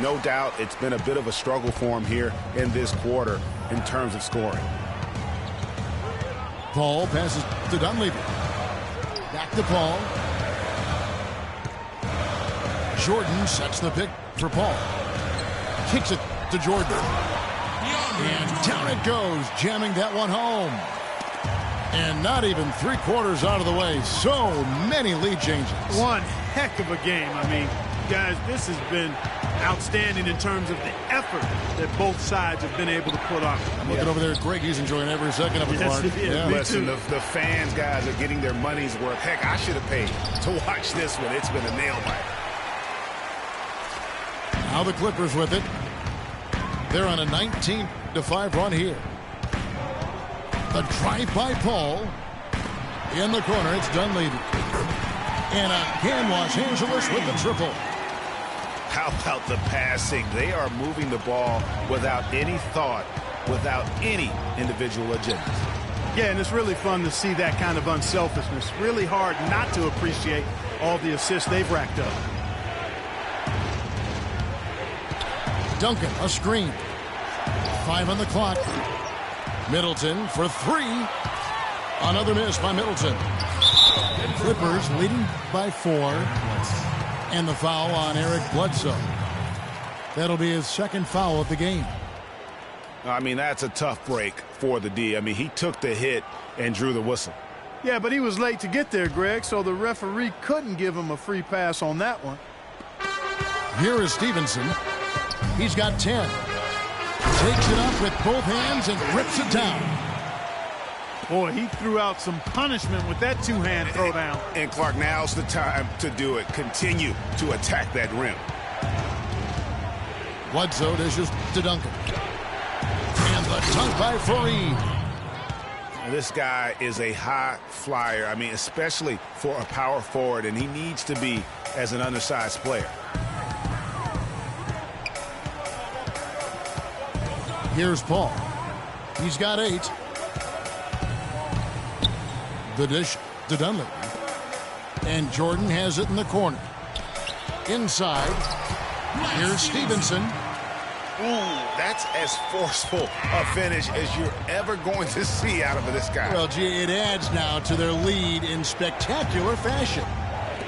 No doubt it's been a bit of a struggle for him here in this quarter in terms of scoring. Paul passes to Dunleavy. Back to Paul. Jordan sets the pick for Paul. Kicks it to Jordan. And down it goes, jamming that one home. And not even three-quarters out of the way. So many lead changes. One heck of a game. I mean, guys, this has been outstanding in terms of the effort that both sides have been able to put on. I'm looking over there at Greg. He's enjoying every second of it, Clark. Yeah. Listen, the fans, guys, are getting their money's worth. Heck, I should have paid to watch this one. It's been a nail-biter. Now the Clippers with it. They're on a 19-5 run here. The drive by Paul. In the corner, it's Dunleavy. And again, Los Angeles with the triple. How about the passing? They are moving the ball without any thought, without any individual agenda. Yeah, and it's really fun to see that kind of unselfishness. Really hard not to appreciate all the assists they've racked up. Duncan, a screen. 5 on the clock. Middleton for 3. Another miss by Middleton. Clippers leading by 4. And the foul on Eric Bledsoe. That'll be his second foul of the game. I mean, that's a tough break for the D. I mean, he took the hit and drew the whistle. Yeah, but he was late to get there, Greg, so the referee couldn't give him a free pass on that one. Here is Stevenson. He's got 10. Takes it up with both hands and rips it down. Boy, he threw out some punishment with that two-hand throwdown. And Clark, now's the time to do it. Continue to attack that rim. Bledsoe dishes to Duncan. And the dunk by Fareed. This guy is a high flyer. I mean, especially for a power forward, and he needs to be as an undersized player. Here's Paul. He's got 8. The dish to Dunleavy. And Jordan has it in the corner. Inside. Here's Stevenson. Ooh, that's as forceful a finish as you're ever going to see out of this guy. Well, gee, it adds now to their lead in spectacular fashion.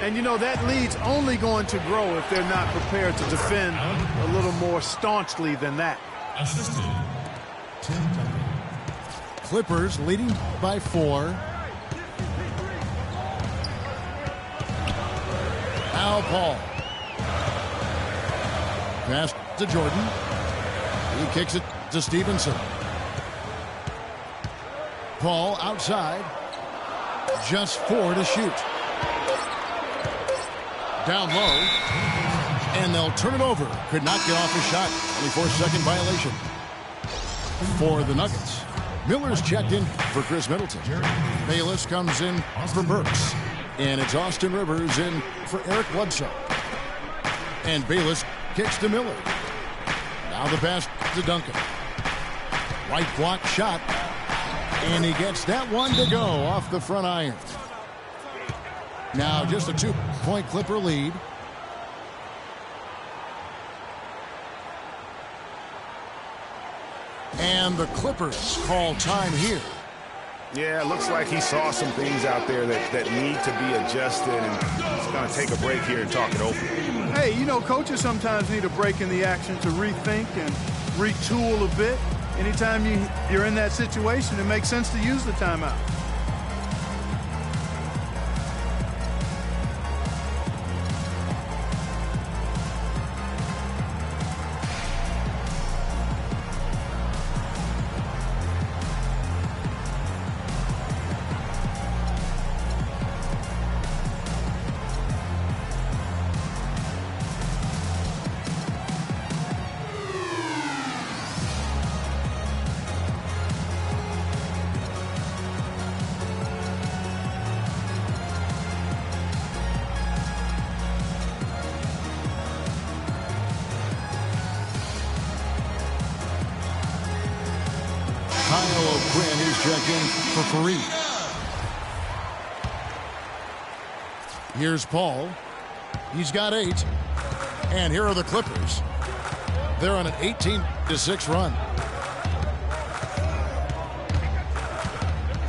And, you know, that lead's only going to grow if they're not prepared to defend a little more staunchly than that. Assisted. Tim Duncan. Clippers leading by 4. Now Paul. Pass to Jordan. He kicks it to Stevenson. Paul outside. Just 4 to shoot. Down low. And they'll turn it over. Could not get off his shot. 24-second violation for the Nuggets. Miller's checked in for Chris Middleton. Bayless comes in for Burks. And it's Austin Rivers in for Eric Bledsoe. And Bayless kicks to Miller. Now the pass to Duncan. Right block shot. And he gets that one to go off the front iron. Now just a 2-point Clipper lead. And the Clippers call time here. Yeah, it looks like he saw some things out there that need to be adjusted, and he's going to take a break here and talk it over. Hey, you know, coaches sometimes need a break in the action to rethink and retool a bit. Anytime you're in that situation, it makes sense to use the timeout. Check in for Fareed. Here's Paul. He's got 8. And here are the Clippers. They're on an 18-6 run.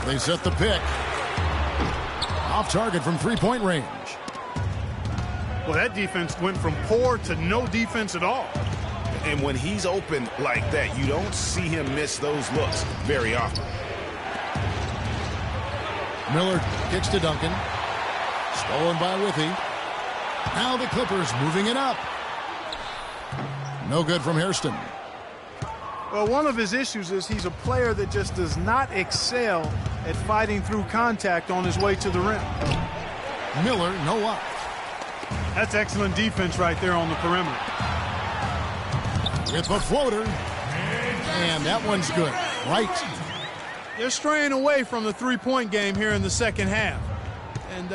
They set the pick. Off target from 3-point range. Well, that defense went from poor to no defense at all. And when he's open like that, you don't see him miss those looks very often. Miller kicks to Duncan. Stolen by Withy. Now the Clippers moving it up. No good from Hairston. Well, one of his issues is he's a player that just does not excel at fighting through contact on his way to the rim. Miller, no up. That's excellent defense right there on the perimeter. With the floater. And that one's good. Right. They're straying away from the three-point game here in the second half. And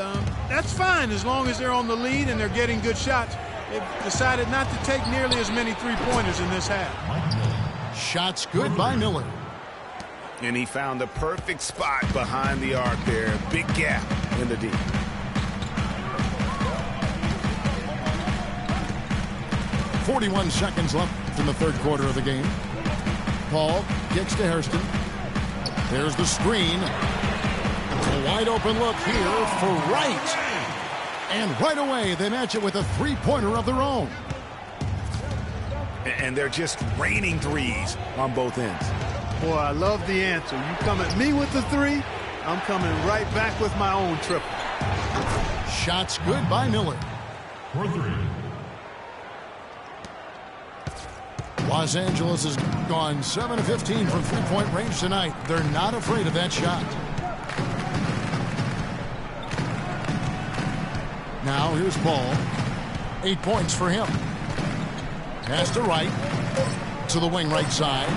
that's fine as long as they're on the lead and they're getting good shots. They've decided not to take nearly as many three-pointers in this half. Shots good by Miller. And he found the perfect spot behind the arc there. Big gap in the D. .41 seconds left in the third quarter of the game. Paul kicks to Hairston. There's the screen. It's a wide open look here for Wright. And right away, they match it with a three-pointer of their own. And they're just raining threes on both ends. Boy, I love the answer. You come at me with the three, I'm coming right back with my own triple. Shots good by Miller. For 3. Los Angeles has gone 7 of 15 from three-point range tonight. They're not afraid of that shot. Now here's Paul. 8 points for him. Pass to Wright. To the wing right side.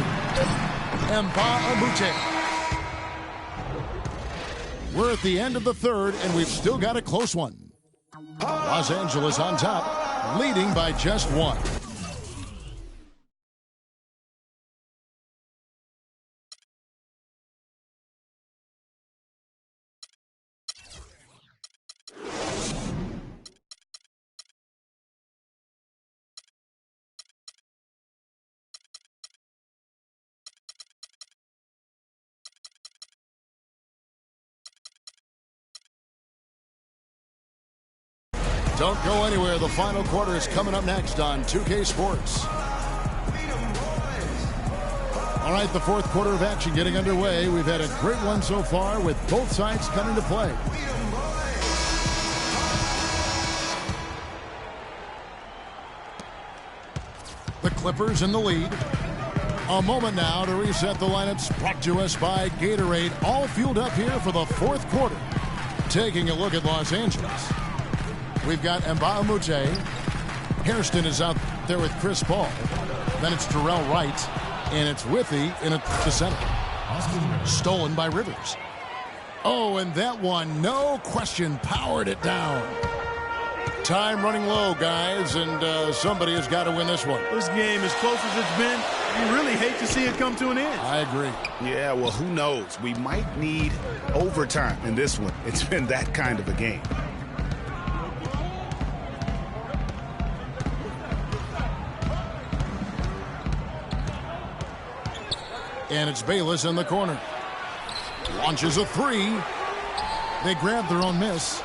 Mbah-a-Moute. We're at the end of the third, and we've still got a close one. Los Angeles on top, leading by just 1. Don't go anywhere. The final quarter is coming up next on 2K Sports. All right, the fourth quarter of action getting underway. We've had a great one so far with both sides coming to play. The Clippers in the lead. A moment now to reset the lineups brought to us by Gatorade. All fueled up here for the fourth quarter. Taking a look at Los Angeles. We've got Mbah-a-Moute. Hairston is out there with Chris Paul. Then it's Terrell Wright, and it's Withy in the center. Stolen by Rivers. Oh, and that one, no question, powered it down. Time running low, guys, and somebody has got to win this one. This game, as close as it's been, you really hate to see it come to an end. I agree. Yeah, well, who knows? We might need overtime in this one. It's been that kind of a game. And it's Bayless in the corner. Launches a three. They grab their own miss.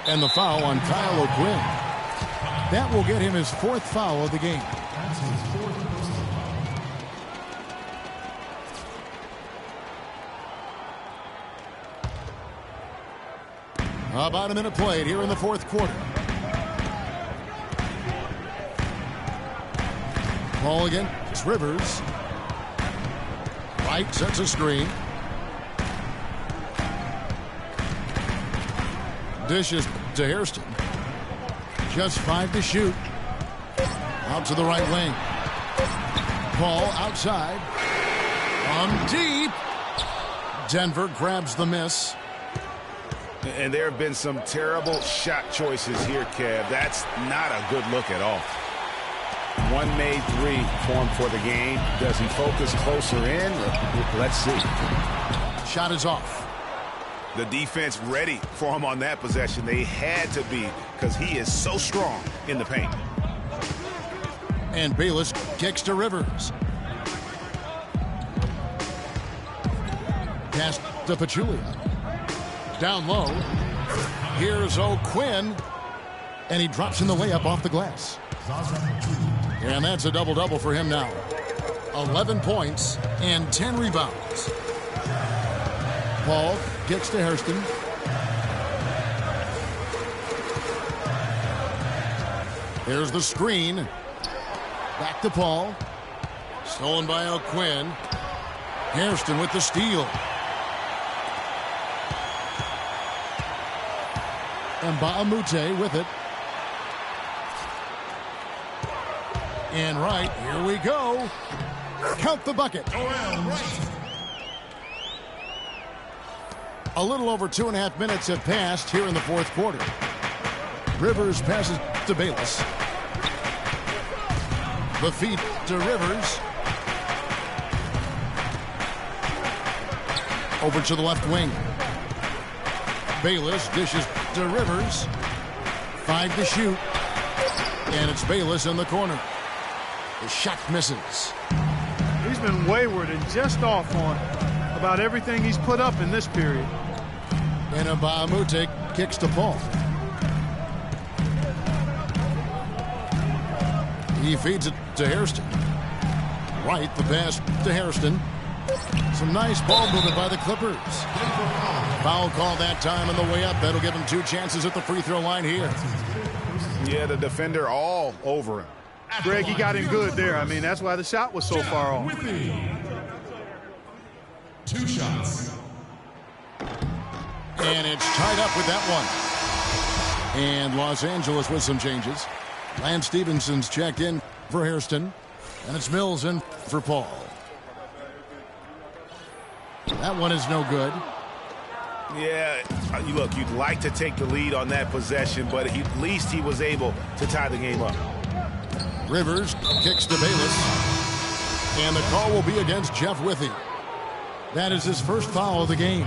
And the foul on Kyle O'Quinn. That will get him his 4th foul of the game. About a minute played here in the 4th quarter. Ball again. It's Rivers. Wright sets a screen. Dishes to Hairston. Just 5 to shoot. Out to the right wing. Ball outside. From deep. Denver grabs the miss. And there have been some terrible shot choices here, Kev. That's not a good look at all. One made 3 for him for the game. Does he focus closer in? Let's see. Shot is off. The defense ready for him on that possession. They had to be, because he is so strong in the paint. And Bayless kicks to Rivers. Pass to Pachulia. Down low. Here's O'Quinn. And he drops in the layup off the glass. And that's a double-double for him now. 11 points and 10 rebounds. Paul gets to Hairston. There's the screen. Back to Paul. Stolen by O'Quinn. Hairston with the steal. And Baamute with it. And Wright, here we go. Count the bucket. A little over 2.5 minutes have passed here in the 4th quarter. Rivers passes to Bayless. The feed to Rivers. Over to the left wing. Bayless dishes to Rivers. 5 to shoot. And it's Bayless in the corner. The shot misses. He's been wayward and just off on about everything he's put up in this period. And Baamute kicks to Paul. He feeds it to Hairston. Wright, the pass to Hairston. Some nice ball movement by the Clippers. Foul call that time on the way up. That'll give him 2 chances at the free throw line here. Yeah, the defender all over him. Greg, he got him good there. I mean, that's why the shot was so far off. 2 shots. And it's tied up with that one. And Los Angeles with some changes. Lance Stevenson's checked in for Hairston. And it's Mills in for Paul. That one is no good. Yeah, look, you'd like to take the lead on that possession, but at least he was able to tie the game up. Rivers kicks to Bayless. And the call will be against Jeff Withy. That is his 1st foul of the game.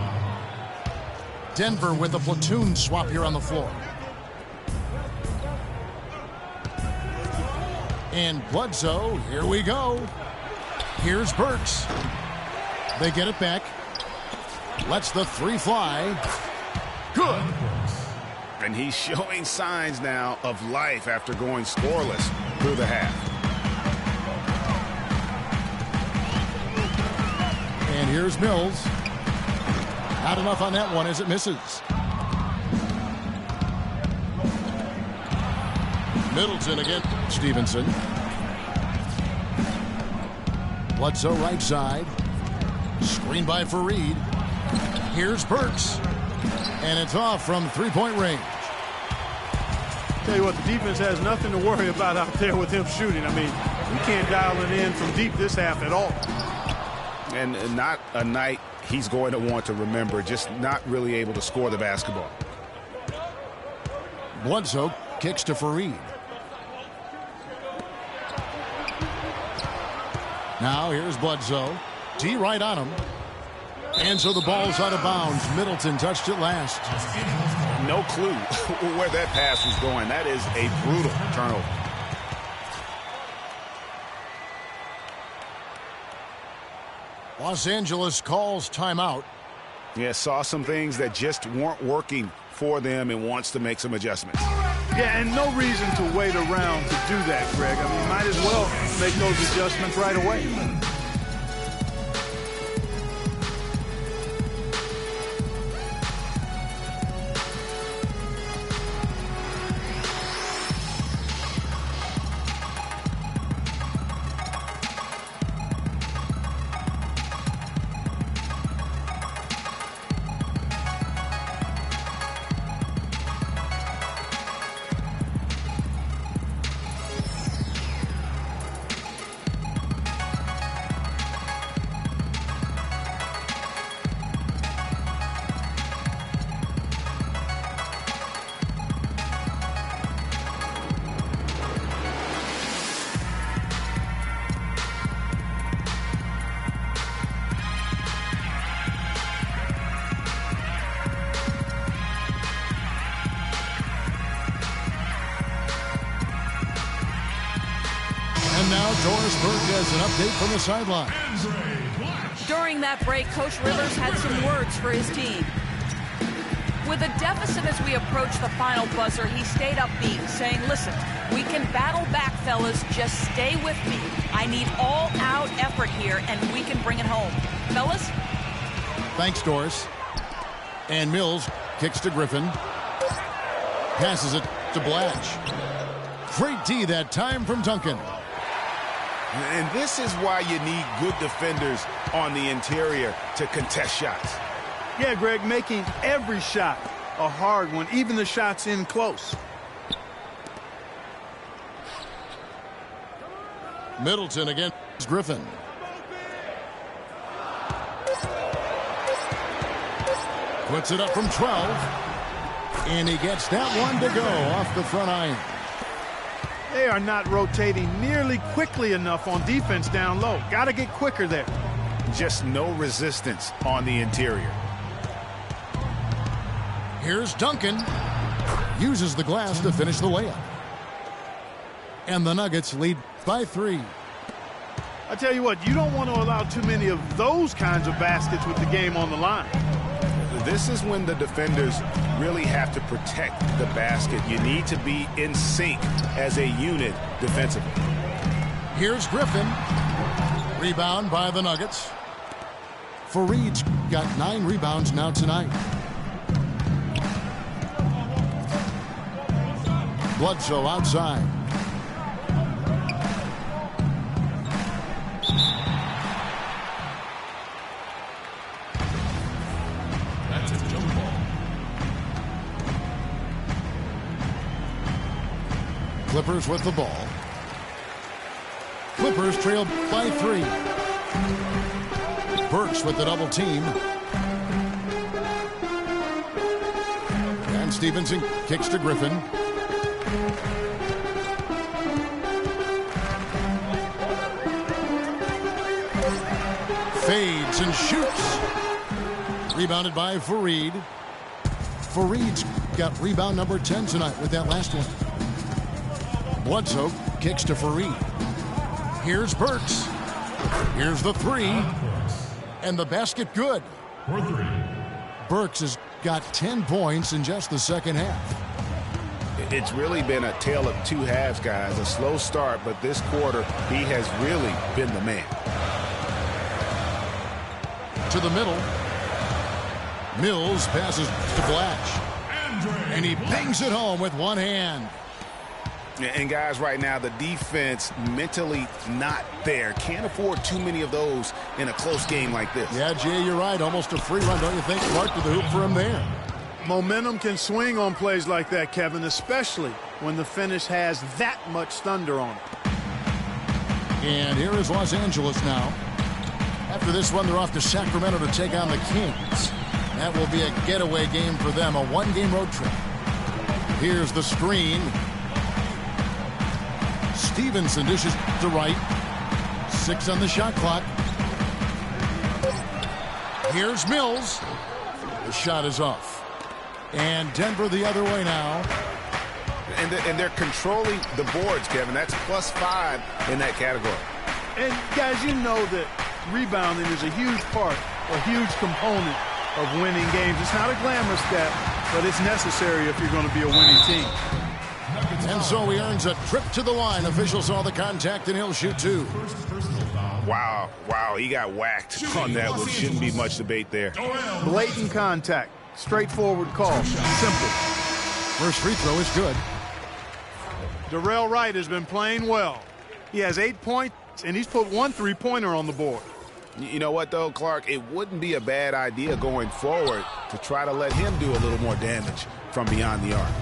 Denver with a platoon swap here on the floor. And Bledsoe, here we go. Here's Burks. They get it back. Lets the 3 fly. Good. And he's showing signs now of life after going scoreless through the half. And here's Mills. Not enough on that one as it misses. Middleton again. Stevenson. Bledsoe right side. Screen by Fareed. Here's Burks. And it's off from 3-point range. Tell you what, the defense has nothing to worry about out there with him shooting. I mean, we can't dial it in from deep this half at all. And not a night he's going to want to remember, just not really able to score the basketball. Bledsoe kicks to Fareed. Now here's Bledsoe. D right on him. And so the ball's out of bounds. Middleton touched it last. No clue where that pass was going. That is a brutal turnover. Los Angeles calls timeout. Yeah, saw some things that just weren't working for them and wants to make some adjustments. Yeah, and no reason to wait around to do that, Greg. I mean, might as well make those adjustments right away. Now Doris Burke has an update from the sideline. During that break, Coach Rivers had some words for his team. With a deficit as we approach the final buzzer, he stayed upbeat, saying, listen, we can battle back, fellas. Just stay with me. I need all-out effort here, and we can bring it home. Fellas? Thanks, Doris. And Mills kicks to Griffin. Passes it to Blatch. Great D that time from Duncan. And this is why you need good defenders on the interior to contest shots. Yeah, Greg, making every shot a hard one, even the shots in close. Middleton against Griffin. Puts it up from 12. And he gets that one to go off the front iron. They are not rotating nearly quickly enough on defense down low. Got to get quicker there. Just no resistance on the interior. Here's Duncan. Uses the glass to finish the layup. And the Nuggets lead by 3. I tell you what, you don't want to allow too many of those kinds of baskets with the game on the line. This is when the defenders really have to protect the basket. You need to be in sync as a unit defensively. Here's Griffin. Rebound by the Nuggets. Fareed's got 9 rebounds now tonight. Bledsoe outside. That's a jump ball. Clippers with the ball. Clippers trail by 3. Burks with the double team. And Stevenson kicks to Griffin. Fades and shoots. Rebounded by Fareed. Fareed's got rebound number 10 tonight with that last one. Bledsoe kicks to Fareed. Here's Burks. Here's the 3. And the basket good. For 3. Burks has got 10 points in just the second half. It's really been a tale of 2 halves, guys. A slow start, but this quarter, he has really been the man. To the middle. Mills passes to Blatch. And he bangs it home with one hand. And guys, right now, the defense mentally not there. Can't afford too many of those in a close game like this. Yeah, Jay, you're right. Almost a free run, don't you think? Mark to the hoop for him there. Momentum can swing on plays like that, Kevin, especially when the finish has that much thunder on it. And here is Los Angeles now. After this one, they're off to Sacramento to take on the Kings. That will be a getaway game for them, a one-game road trip. Here's the screen. Stevenson dishes to right. 6 on the shot clock. Here's Mills. The shot is off. And Denver the other way now. And they're controlling the boards, Kevin. That's +5 in that category. And, guys, you know that rebounding is a huge part, a huge component of winning games. It's not a glamorous stat, but it's necessary if you're going to be a winning team. And so he earns a trip to the line. Officials saw the contact, and he'll shoot 2. Wow, he got whacked on that one. Shouldn't be much debate there. Blatant contact. Straightforward call. Simple. First free throw is good. Darrell Wright has been playing well. He has 8 points, and he's put 1 3-pointer on the board. You know what, though, Clark? It wouldn't be a bad idea going forward to try to let him do a little more damage from beyond the arc.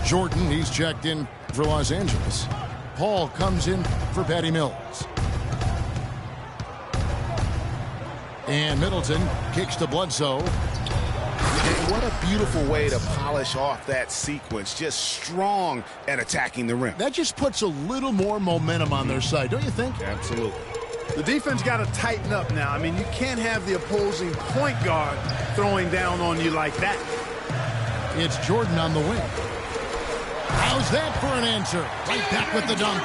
Jordan, he's checked in for Los Angeles. Paul comes in for Patty Mills. And Middleton kicks to Bledsoe. And what a beautiful way to polish off that sequence. Just strong at attacking the rim. That just puts a little more momentum on their side, don't you think? Absolutely. The defense got to tighten up now. I mean, you can't have the opposing point guard throwing down on you like that. It's Jordan on the wing. How's that for an answer? Right back with the dunk.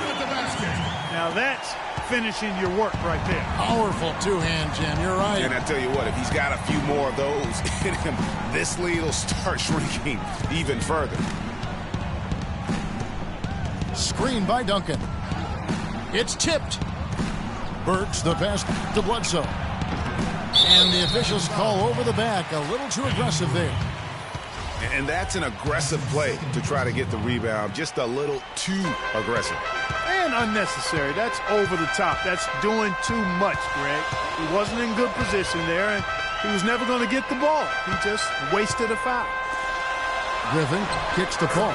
Now that's finishing your work right there. Powerful two-hand jam. You're right. And I tell you what, if he's got a few more of those in him, this lead will start shrinking even further. Screen by Duncan. It's tipped. Burks the pass to Bledsoe. And the officials call over the back. A little too aggressive there. And that's an aggressive play to try to get the rebound. Just a little too aggressive. And unnecessary. That's over the top. That's doing too much, Greg. He wasn't in good position there, and he was never going to get the ball. He just wasted a foul. Griffin kicks to Paul.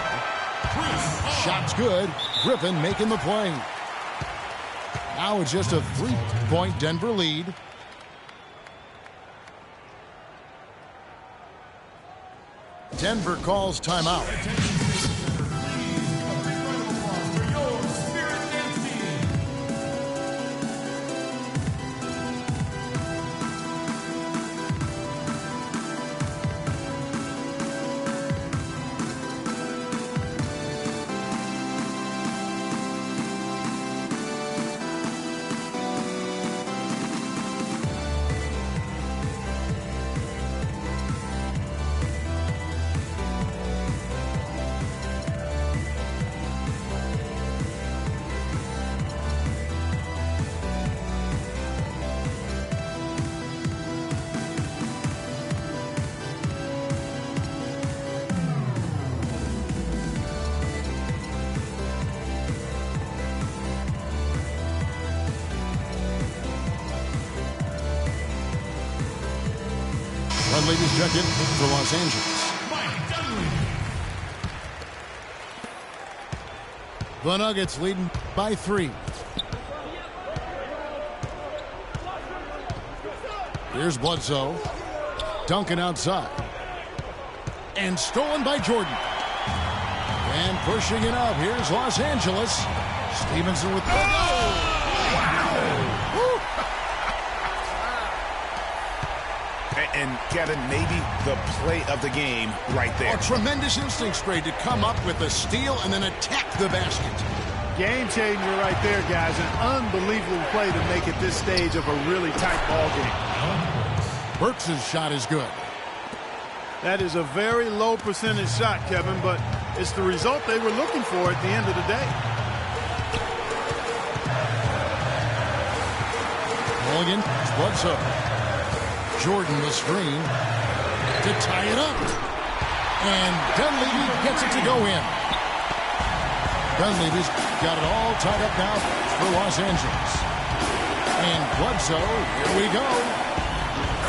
Shot's good. Griffin making the play. Now it's just a 3-point Denver lead. Denver calls timeout. Ladies check in for Los Angeles. The Nuggets leading by 3. Here's Bledsoe. Duncan outside. And stolen by Jordan. And pushing it up. Here's Los Angeles. Stevenson with the goal. And, Kevin, maybe the play of the game right there. A tremendous instincts grade to come up with a steal and then attack the basket. Game changer right there, guys. An unbelievable play to make at this stage of a really tight ball game. Burks' shot is good. That is a very low percentage shot, Kevin, but it's the result they were looking for at the end of the day. Mulligan, Bledsoe. Jordan the screen to tie it up. And Dunleavy gets it to go in. Dunleavy's got it all tied up now for Los Angeles. And Bledsoe, here we go.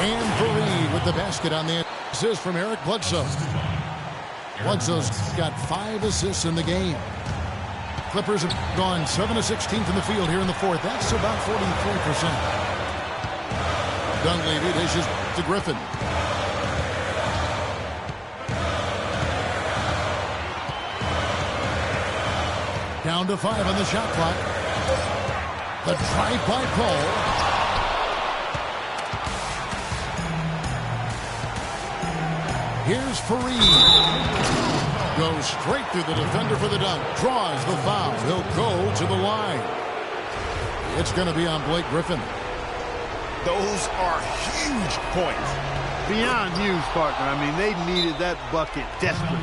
And Fareed with the basket on the assist from Eric Bledsoe. Bledsoe's got 5 assists in the game. Clippers have gone 7 of 16 from the field here in the fourth. That's about 43%. Dunleavy dishes to Griffin. Down to 5 on the shot clock. The drive by Cole. Here's Fareed. Goes straight through the defender for the dunk. Draws the foul. He'll go to the line. It's going to be on Blake Griffin. Those are huge points. Beyond huge, partner. I mean, they needed that bucket desperately.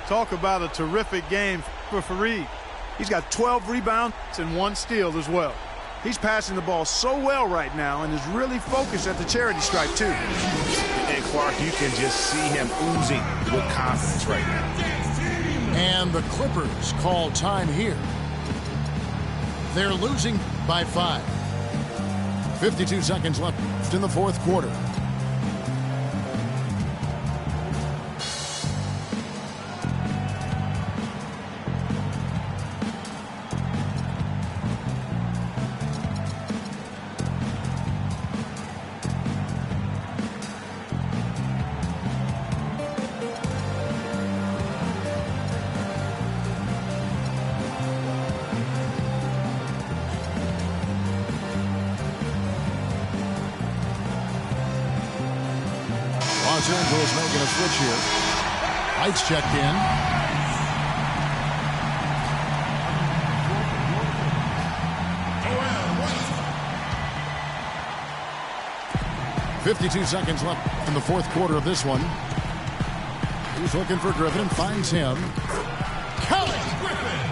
Talk about a terrific game for Fareed. He's got 12 rebounds and 1 steal as well. He's passing the ball so well right now and is really focused at the charity stripe, too. And Clark, you can just see him oozing with confidence right now. And the Clippers call time here. They're losing by 5. 52 seconds left in the fourth quarter. Los Angeles making a switch here. Lights checked in. .52 seconds left in the fourth quarter of this one. He's looking for Griffin and finds him. Kelly!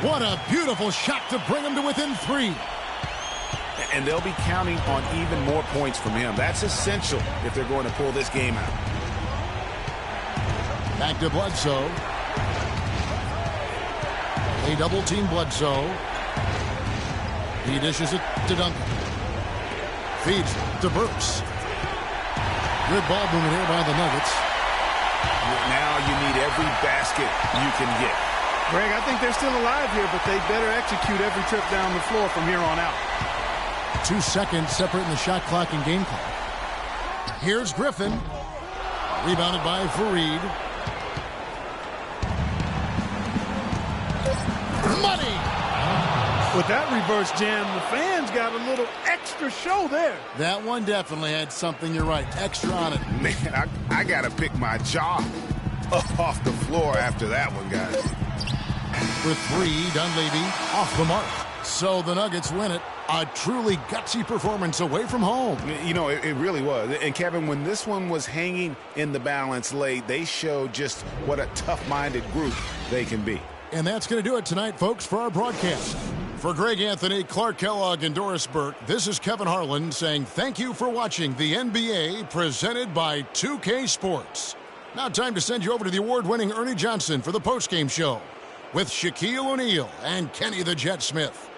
What a beautiful shot to bring him to within 3. And they'll be counting on even more points from him. That's essential if they're going to pull this game out. Back to Bledsoe. They double-team Bledsoe. He dishes it to Duncan. Feeds to Burks. Good ball movement here by the Nuggets. Now you need every basket you can get. Greg, I think they're still alive here, but they better execute every trip down the floor from here on out. 2 seconds separating the shot clock and game clock. Here's Griffin. Rebounded by Fareed. Money! With that reverse jam, the fans got a little extra show there. That one definitely had something, you're right, extra on it. Man, I got to pick my jaw off the floor after that one, guys. With 3, Dunleavy off the mark. So the Nuggets win it. A truly gutsy performance away from home. You know, it really was. And, Kevin, when this one was hanging in the balance late, they showed just what a tough-minded group they can be. And that's going to do it tonight, folks, for our broadcast. For Greg Anthony, Clark Kellogg, and Doris Burke, this is Kevin Harlan saying thank you for watching the NBA presented by 2K Sports. Now time to send you over to the award-winning Ernie Johnson for the postgame show with Shaquille O'Neal and Kenny the Jet Smith.